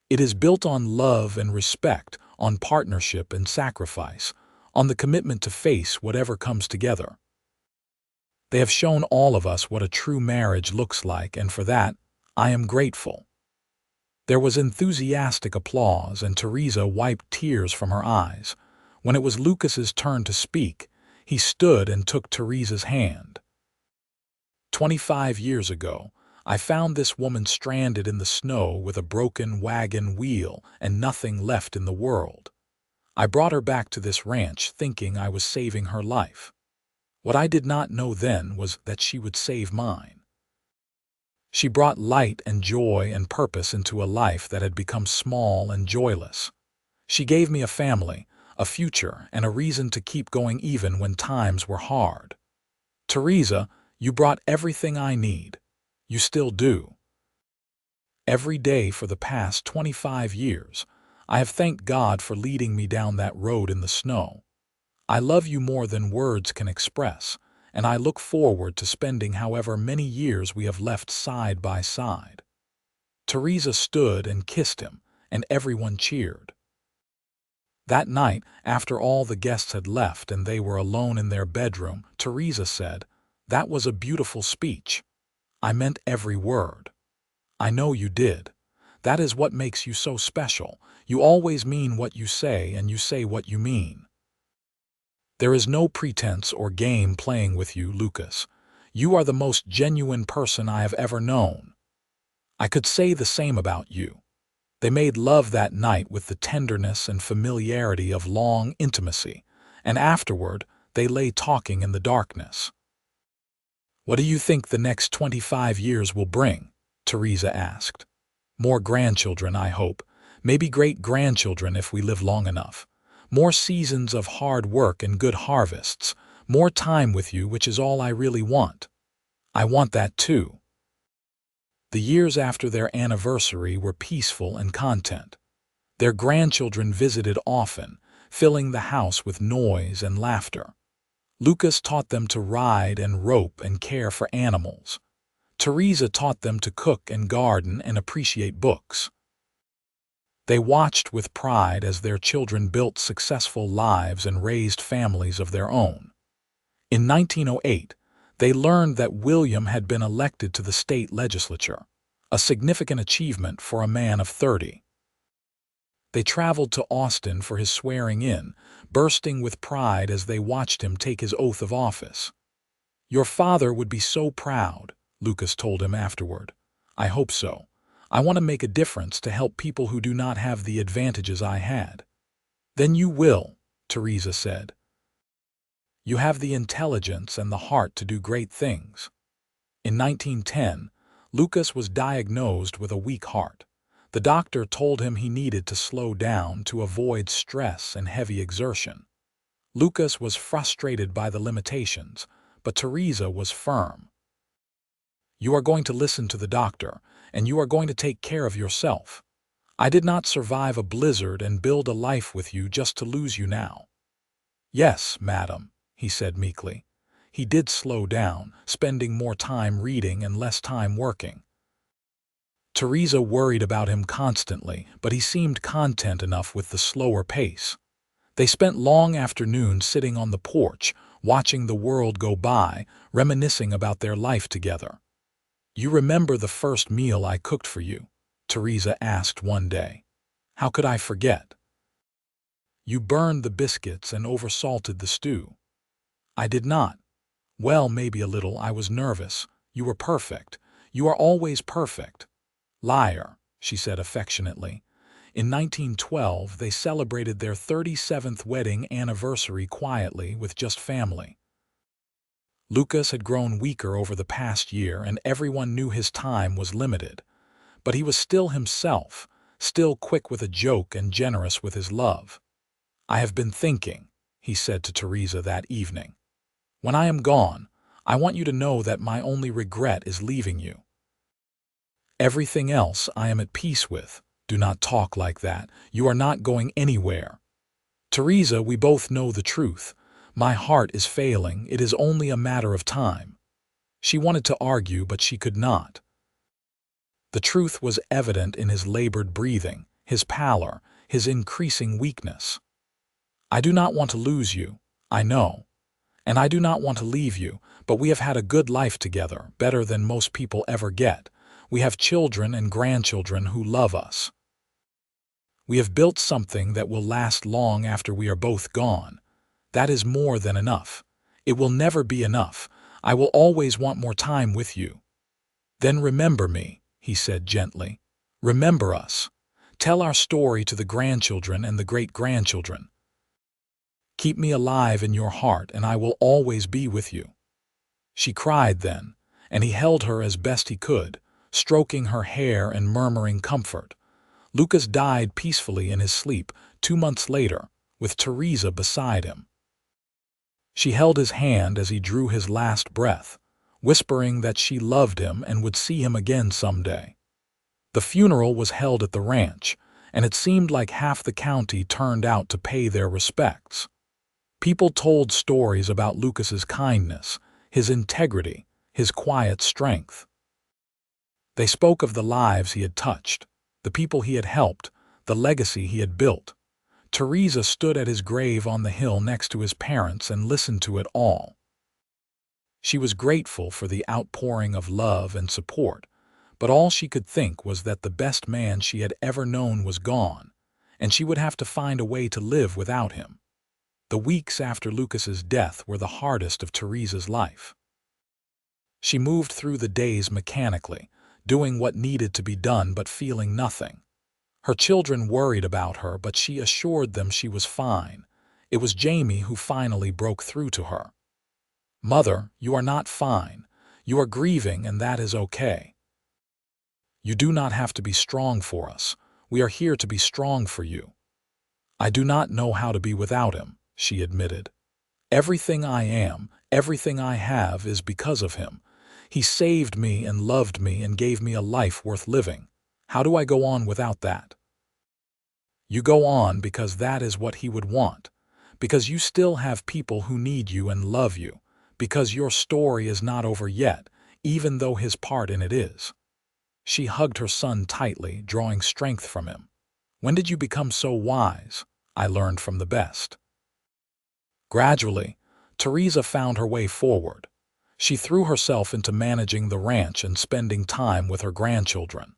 It is built on love and respect, on partnership and sacrifice, on the commitment to face whatever comes together. They have shown all of us what a true marriage looks like, and for that, I am grateful." There was enthusiastic applause, and Theresa wiped tears from her eyes. When it was Lucas's turn to speak, he stood and took Theresa's hand. "25 years ago, I found this woman stranded in the snow with a broken wagon wheel and nothing left in the world. I brought her back to this ranch thinking I was saving her life. What I did not know then was that she would save mine. She brought light and joy and purpose into a life that had become small and joyless. She gave me a family, a future, and a reason to keep going even when times were hard. Theresa, you brought everything I need. You still do. Every day for the past 25 years, I have thanked God for leading me down that road in the snow. I love you more than words can express, and I look forward to spending however many years we have left side by side." Theresa stood and kissed him, and everyone cheered. That night, after all the guests had left and they were alone in their bedroom, Theresa said, "That was a beautiful speech. I meant every word. I know you did. That is what makes you so special. You always mean what you say, and you say what you mean. There is no pretense or game playing with you, Lucas. You are the most genuine person I have ever known. I could say the same about you." They made love that night with the tenderness and familiarity of long intimacy, and afterward they lay talking in the darkness. "What do you think the next 25 years will bring?" Theresa asked. "More grandchildren, I hope. Maybe great-grandchildren if we live long enough. More seasons of hard work and good harvests. More time with you, which is all I really want." "I want that too." The years after their anniversary were peaceful and content. Their grandchildren visited often, filling the house with noise and laughter. Lucas taught them to ride and rope and care for animals. Theresa taught them to cook and garden and appreciate books. They watched with pride as their children built successful lives and raised families of their own. In 1908, they learned that William had been elected to the state legislature, a significant achievement for a man of 30. They traveled to Austin for his swearing-in, bursting with pride as they watched him take his oath of office. "Your father would be so proud," Lucas told him afterward. "I hope so. I want to make a difference to help people who do not have the advantages I had." "Then you will," Theresa said. "You have the intelligence and the heart to do great things." In 1910, Lucas was diagnosed with a weak heart. The doctor told him he needed to slow down to avoid stress and heavy exertion. Lucas was frustrated by the limitations, but Theresa was firm. You are going to listen to the doctor, and you are going to take care of yourself. I did not survive a blizzard and build a life with you just to lose you now." "Yes, madam," he said meekly. He did slow down, spending more time reading and less time working. Theresa worried about him constantly, but he seemed content enough with the slower pace. They spent long afternoons sitting on the porch, watching the world go by, reminiscing about their life together. "You remember the first meal I cooked for you?" Theresa asked one day. "How could I forget? You burned the biscuits and oversalted the stew." "I did not." "Well, maybe a little. I was nervous. You were perfect. You are always perfect." "Liar," she said affectionately. In 1912, they celebrated their 37th wedding anniversary quietly with just family. Lucas had grown weaker over the past year, and everyone knew his time was limited. But he was still himself, still quick with a joke and generous with his love. "I have been thinking," he said to Theresa that evening. "When I am gone, I want you to know that my only regret is leaving you. Everything else I am at peace with. Do not talk like that. You are not going anywhere." "Theresa, we both know the truth. My heart is failing. It is only a matter of time." She wanted to argue, but she could not. The truth was evident in his labored breathing, his pallor, his increasing weakness. "I do not want to lose you, I know. And I do not want to leave you, but we have had a good life together, better than most people ever get. We have children and grandchildren who love us. We have built something that will last long after we are both gone. That is more than enough. It will never be enough. I will always want more time with you. Then remember me," he said gently. "Remember us. Tell our story to the grandchildren and the great-grandchildren. Keep me alive in your heart, and I will always be with you." She cried then, and he held her as best he could, stroking her hair and murmuring comfort. Lucas died peacefully in his sleep 2 months later, with Theresa beside him. She held his hand as he drew his last breath, whispering that she loved him and would see him again someday. The funeral was held at the ranch, and it seemed like half the county turned out to pay their respects. People told stories about Lucas's kindness, his integrity, his quiet strength. They spoke of the lives he had touched, the people he had helped, the legacy he had built. Theresa stood at his grave on the hill next to his parents and listened to it all. She was grateful for the outpouring of love and support, but all she could think was that the best man she had ever known was gone, and she would have to find a way to live without him. The weeks after Lucas's death were the hardest of Theresa's life. She moved through the days mechanically, doing what needed to be done but feeling nothing. Her children worried about her, but she assured them she was fine. It was Jamie who finally broke through to her. "Mother, you are not fine. You are grieving, and that is okay. You do not have to be strong for us. We are here to be strong for you." "I do not know how to be without him," she admitted. "Everything I am, everything I have is because of him. He saved me and loved me and gave me a life worth living. How do I go on without that?" "You go on because that is what he would want, because you still have people who need you and love you, because your story is not over yet, even though his part in it is." She hugged her son tightly, drawing strength from him. "When did you become so wise? I learned from the best." Gradually, Theresa found her way forward. She threw herself into managing the ranch and spending time with her grandchildren.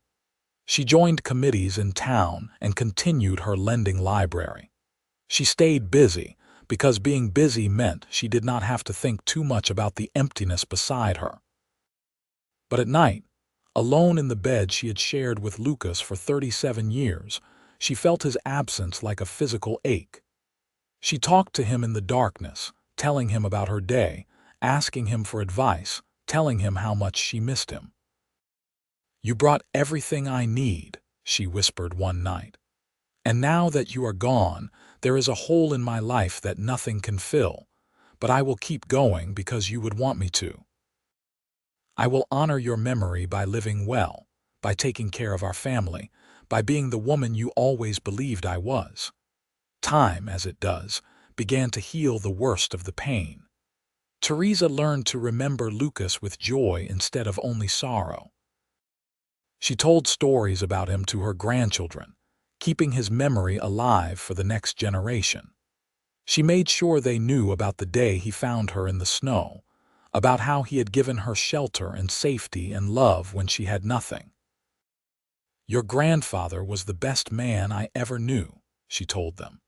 She joined committees in town and continued her lending library. She stayed busy because being busy meant she did not have to think too much about the emptiness beside her. But at night, alone in the bed she had shared with Lucas for 37 years, she felt his absence like a physical ache. She talked to him in the darkness, telling him about her day, asking him for advice, telling him how much she missed him. "You brought everything I need," she whispered one night. "And now that you are gone, there is a hole in my life that nothing can fill, but I will keep going because you would want me to." I will honor your memory by living well, by taking care of our family, by being the woman you always believed I was. Time, as it does, began to heal the worst of the pain. Theresa learned to remember Lucas with joy instead of only sorrow. She told stories about him to her grandchildren, keeping his memory alive for the next generation. She made sure they knew about the day he found her in the snow, about how he had given her shelter and safety and love when she had nothing. Your grandfather was the best man I ever knew, she told them.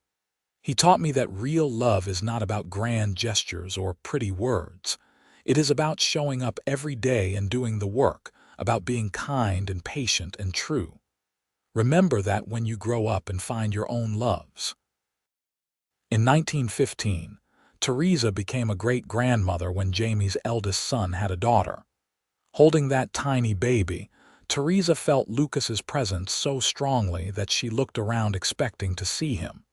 He taught me that real love is not about grand gestures or pretty words. It is about showing up every day and doing the work, about being kind and patient and true. Remember that when you grow up and find your own loves. In 1915, Theresa became a great-grandmother when Jamie's eldest son had a daughter. Holding that tiny baby, Theresa felt Lucas's presence so strongly that she looked around expecting to see him.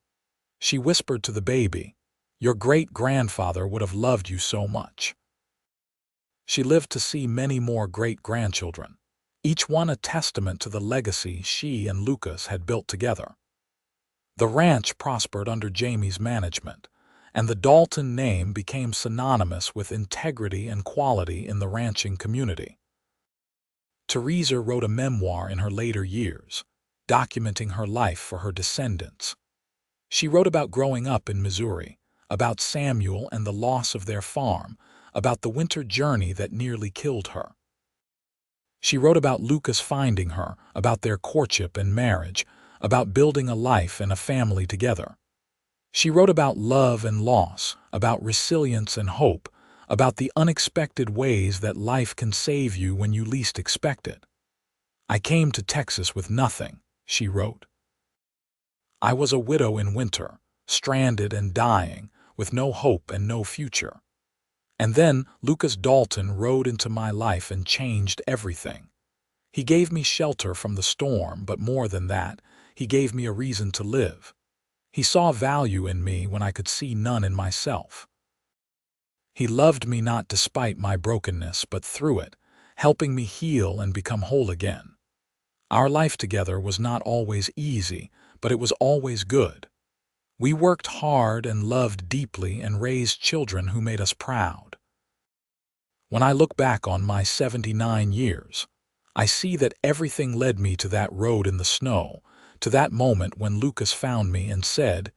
She whispered to the baby, "Your great-grandfather would have loved you so much." She lived to see many more great-grandchildren, each one a testament to the legacy she and Lucas had built together. The ranch prospered under Jamie's management, and the Dalton name became synonymous with integrity and quality in the ranching community. Theresa wrote a memoir in her later years, documenting her life for her descendants. She wrote about growing up in Missouri, about Samuel and the loss of their farm, about the winter journey that nearly killed her. She wrote about Lucas finding her, about their courtship and marriage, about building a life and a family together. She wrote about love and loss, about resilience and hope, about the unexpected ways that life can save you when you least expect it. "I came to Texas with nothing," she wrote. "I was a widow in winter, stranded and dying, with no hope and no future. And then Lucas Dalton rode into my life and changed everything. He gave me shelter from the storm, but more than that, he gave me a reason to live. He saw value in me when I could see none in myself. He loved me not despite my brokenness, but through it, helping me heal and become whole again. Our life together was not always easy, but it was always good. We worked hard and loved deeply and raised children who made us proud. When I look back on my 79 years, I see that everything led me to that road in the snow, to that moment when Lucas found me and said,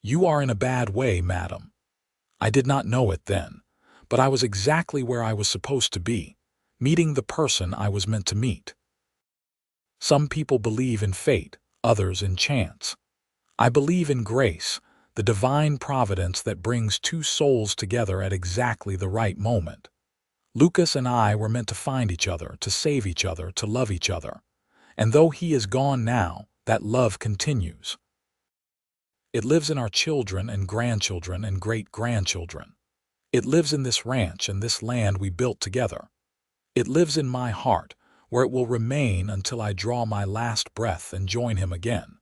'You are in a bad way, madam.' I did not know it then, but I was exactly where I was supposed to be, meeting the person I was meant to meet. Some people believe in fate, others in chance. I believe in grace, the divine providence that brings two souls together at exactly the right moment. Lucas and I were meant to find each other, to save each other, to love each other. And though he is gone now, that love continues. It lives in our children and grandchildren and great-grandchildren. It lives in this ranch and this land we built together. It lives in my heart, where it will remain until I draw my last breath and join him again.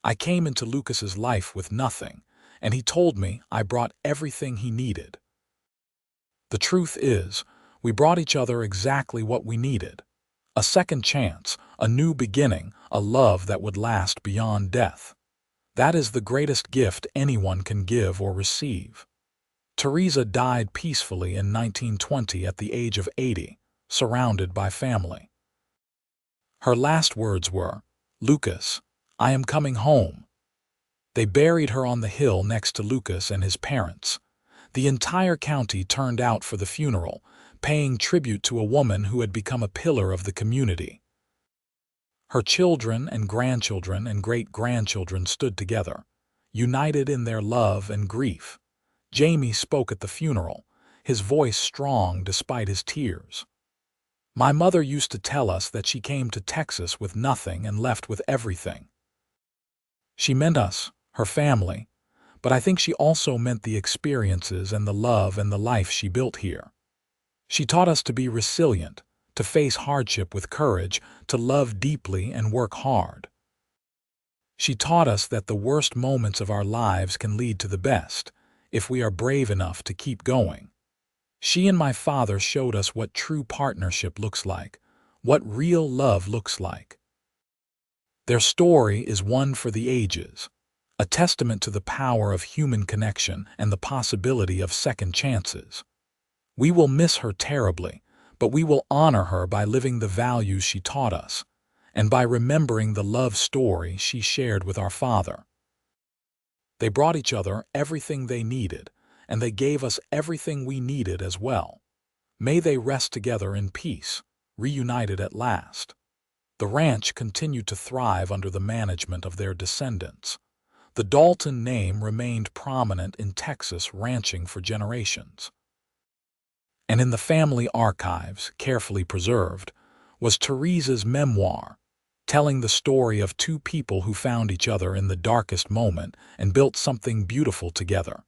I came into Lucas's life with nothing, and he told me I brought everything he needed. The truth is, we brought each other exactly what we needed. A second chance, a new beginning, a love that would last beyond death. That is the greatest gift anyone can give or receive. Theresa died peacefully in 1920 at the age of 80, surrounded by family. Her last words were, "Lucas, I am coming home." They buried her on the hill next to Lucas and his parents. The entire county turned out for the funeral, paying tribute to a woman who had become a pillar of the community. Her children and grandchildren and great-grandchildren stood together, united in their love and grief. Jamie spoke at the funeral, his voice strong despite his tears. "My mother used to tell us that she came to Texas with nothing and left with everything. She meant us, her family, but I think she also meant the experiences and the love and the life she built here. She taught us to be resilient, to face hardship with courage, to love deeply and work hard. She taught us that the worst moments of our lives can lead to the best, if we are brave enough to keep going. She and my father showed us what true partnership looks like, what real love looks like. Their story is one for the ages, a testament to the power of human connection and the possibility of second chances. We will miss her terribly, but we will honor her by living the values she taught us, and by remembering the love story she shared with our father. They brought each other everything they needed, and they gave us everything we needed as well. May they rest together in peace, reunited at last. The ranch continued to thrive under the management of their descendants. The Dalton name remained prominent in Texas ranching for generations. And in the family archives, carefully preserved, was Theresa's memoir, telling the story of two people who found each other in the darkest moment and built something beautiful together.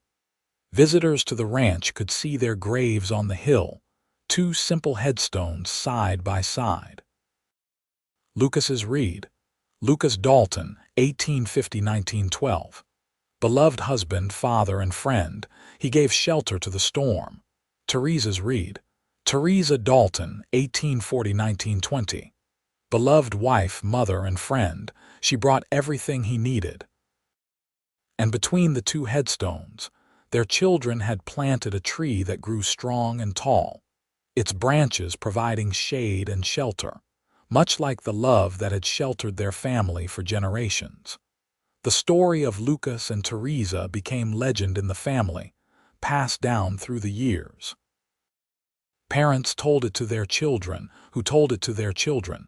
Visitors to the ranch could see their graves on the hill, two simple headstones side by side. Lucas's read, Lucas Dalton, 1850–1912. Beloved husband, father, and friend, he gave shelter to the storm. Theresa's read, Theresa Dalton, 1840–1920. Beloved wife, mother, and friend, she brought everything he needed. And between the two headstones, their children had planted a tree that grew strong and tall, its branches providing shade and shelter, much like the love that had sheltered their family for generations. The story of Lucas and Theresa became legend in the family, passed down through the years. Parents told it to their children, who told it to their children,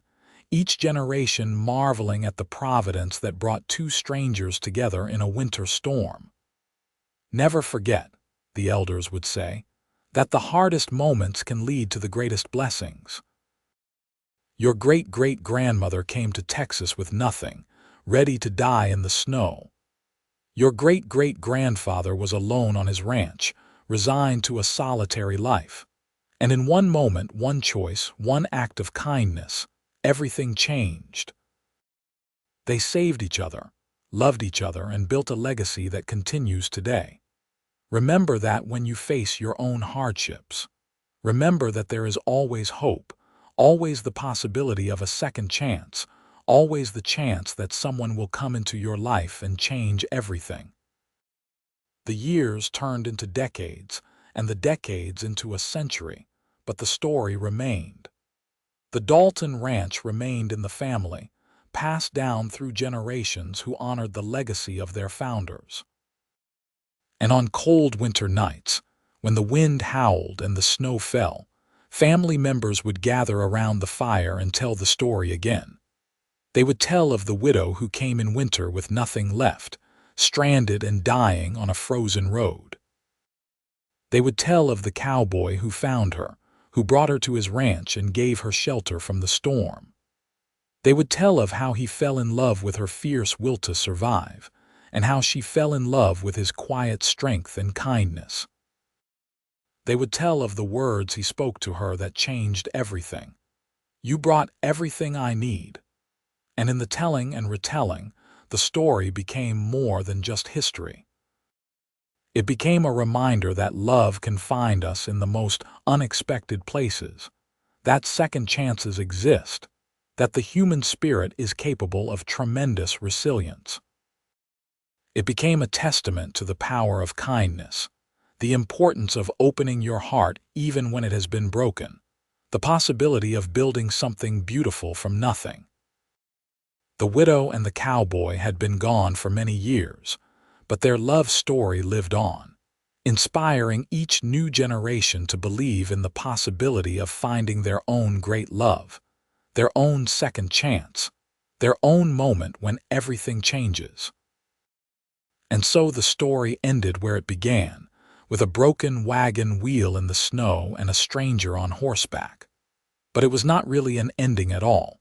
each generation marveling at the providence that brought two strangers together in a winter storm. Never forget, the elders would say, that the hardest moments can lead to the greatest blessings. Your great-great-grandmother came to Texas with nothing, ready to die in the snow. Your great-great-grandfather was alone on his ranch, resigned to a solitary life. And in one moment, one choice, one act of kindness, everything changed. They saved each other, loved each other, and built a legacy that continues today. Remember that when you face your own hardships. Remember that there is always hope, always the possibility of a second chance, always the chance that someone will come into your life and change everything. The years turned into decades, and the decades into a century, but the story remained. The Dalton Ranch remained in the family, passed down through generations who honored the legacy of their founders. And on cold winter nights, when the wind howled and the snow fell, family members would gather around the fire and tell the story again. They would tell of the widow who came in winter with nothing left, stranded and dying on a frozen road. They would tell of the cowboy who found her, who brought her to his ranch and gave her shelter from the storm. They would tell of how he fell in love with her fierce will to survive, and how she fell in love with his quiet strength and kindness. They would tell of the words he spoke to her that changed everything. You brought everything I need. And in the telling and retelling, the story became more than just history. It became a reminder that love can find us in the most unexpected places, that second chances exist, that the human spirit is capable of tremendous resilience. It became a testament to the power of kindness, the importance of opening your heart even when it has been broken, the possibility of building something beautiful from nothing. The widow and the cowboy had been gone for many years, but their love story lived on, inspiring each new generation to believe in the possibility of finding their own great love, their own second chance, their own moment when everything changes. And so the story ended where it began, with a broken wagon wheel in the snow and a stranger on horseback. But it was not really an ending at all.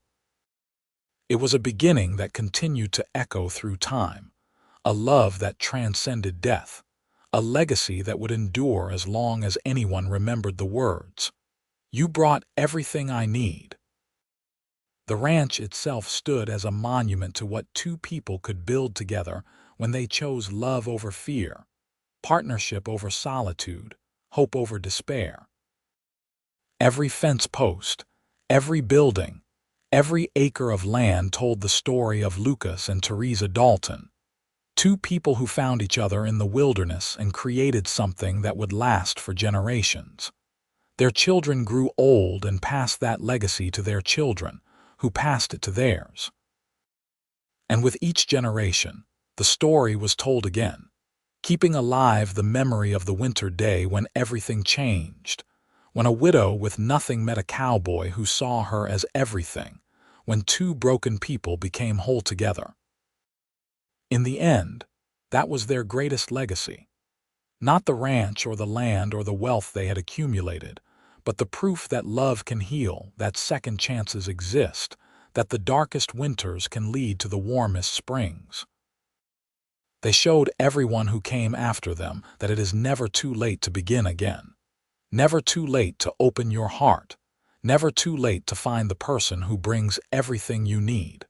It was a beginning that continued to echo through time, a love that transcended death, a legacy that would endure as long as anyone remembered the words, "You brought everything I need." The ranch itself stood as a monument to what two people could build together when they chose love over fear, partnership over solitude, hope over despair. Every fence post, every building, every acre of land told the story of Lucas and Theresa Dalton, two people who found each other in the wilderness and created something that would last for generations. Their children grew old and passed that legacy to their children, who passed it to theirs. And with each generation, the story was told again, keeping alive the memory of the winter day when everything changed, when a widow with nothing met a cowboy who saw her as everything, when two broken people became whole together. In the end, that was their greatest legacy. Not the ranch or the land or the wealth they had accumulated, but the proof that love can heal, that second chances exist, that the darkest winters can lead to the warmest springs. They showed everyone who came after them that it is never too late to begin again. Never too late to open your heart. Never too late to find the person who brings everything you need.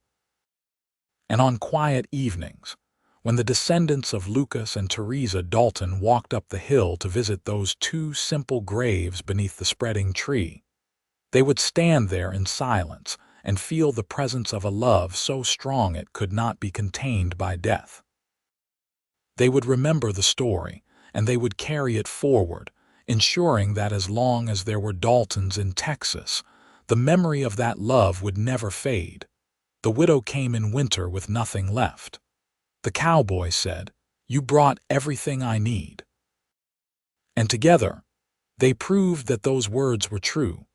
And on quiet evenings, when the descendants of Lucas and Theresa Dalton walked up the hill to visit those two simple graves beneath the spreading tree, they would stand there in silence and feel the presence of a love so strong it could not be contained by death. They would remember the story, and they would carry it forward, ensuring that as long as there were Daltons in Texas, the memory of that love would never fade. The widow came in winter with nothing left. The cowboy said, "You brought everything I need." And together, they proved that those words were true,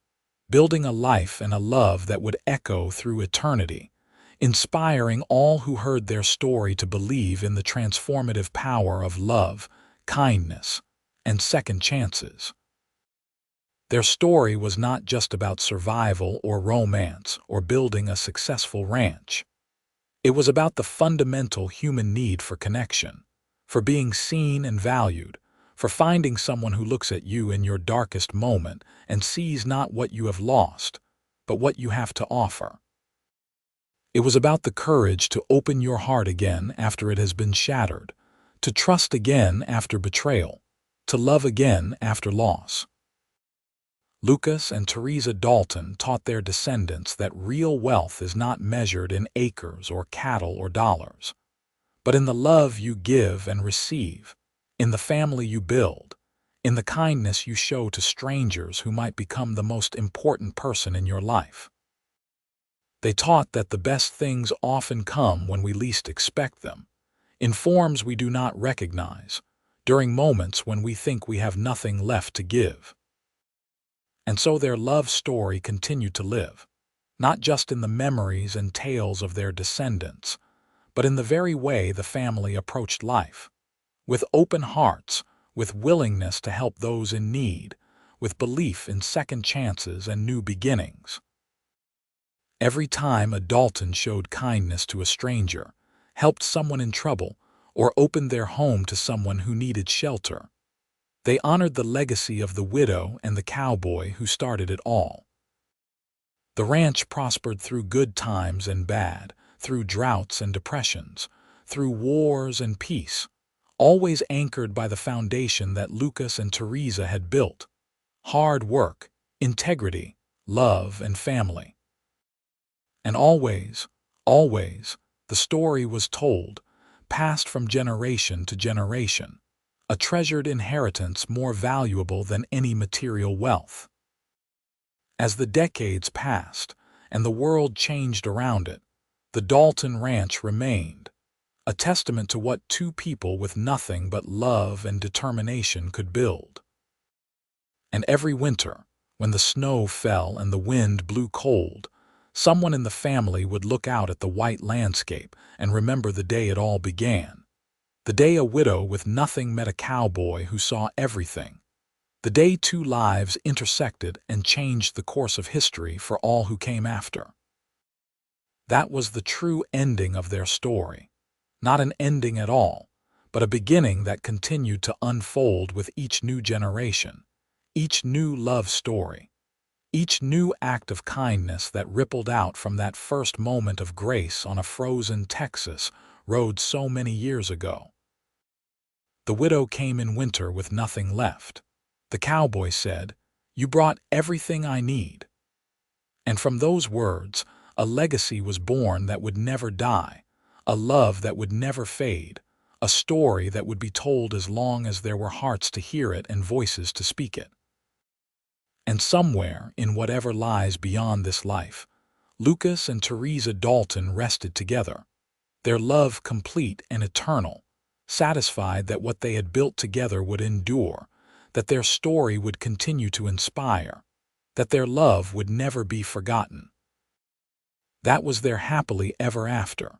building a life and a love that would echo through eternity, inspiring all who heard their story to believe in the transformative power of love, kindness, and second chances. Their story was not just about survival or romance or building a successful ranch. It was about the fundamental human need for connection, for being seen and valued, for finding someone who looks at you in your darkest moment and sees not what you have lost, but what you have to offer. It was about the courage to open your heart again after it has been shattered, to trust again after betrayal, to love again after loss. Lucas and Theresa Dalton taught their descendants that real wealth is not measured in acres or cattle or dollars, but in the love you give and receive, in the family you build, in the kindness you show to strangers who might become the most important person in your life. They taught that the best things often come when we least expect them, in forms we do not recognize, during moments when we think we have nothing left to give. And so their love story continued to live, not just in the memories and tales of their descendants, but in the very way the family approached life, with open hearts, with willingness to help those in need, with belief in second chances and new beginnings. Every time a Dalton showed kindness to a stranger, helped someone in trouble, or opened their home to someone who needed shelter, they honored the legacy of the widow and the cowboy who started it all. The ranch prospered through good times and bad, through droughts and depressions, through wars and peace, always anchored by the foundation that Lucas and Theresa had built: hard work, integrity, love, and family. And always, always, the story was told, passed from generation to generation, a treasured inheritance more valuable than any material wealth. As the decades passed and the world changed around it, the Dalton Ranch remained, a testament to what two people with nothing but love and determination could build. And every winter, when the snow fell and the wind blew cold, someone in the family would look out at the white landscape and remember the day it all began. The day a widow with nothing met a cowboy who saw everything. The day two lives intersected and changed the course of history for all who came after. That was the true ending of their story. Not an ending at all, but a beginning that continued to unfold with each new generation, each new love story, each new act of kindness that rippled out from that first moment of grace on a frozen Texas road so many years ago. The widow came in winter with nothing left. The cowboy said, You brought everything I need." And from those words, a legacy was born that would never die, a love that would never fade, a story that would be told as long as there were hearts to hear it and voices to speak it. And somewhere, in whatever lies beyond this life, Lucas and Theresa Dalton rested together, their love complete and eternal, satisfied that what they had built together would endure, that their story would continue to inspire, that their love would never be forgotten. That was their happily ever after,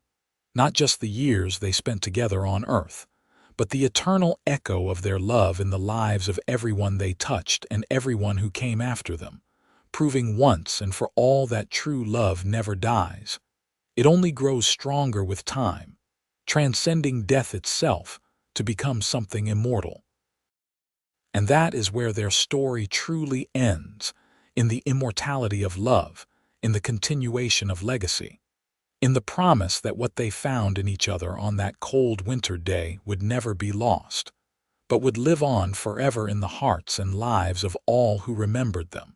not just the years they spent together on earth, but the eternal echo of their love in the lives of everyone they touched and everyone who came after them, proving once and for all that true love never dies. It only grows stronger with time, transcending death itself to become something immortal. And that is where their story truly ends, in the immortality of love, in the continuation of legacy, in the promise that what they found in each other on that cold winter day would never be lost, but would live on forever in the hearts and lives of all who remembered them.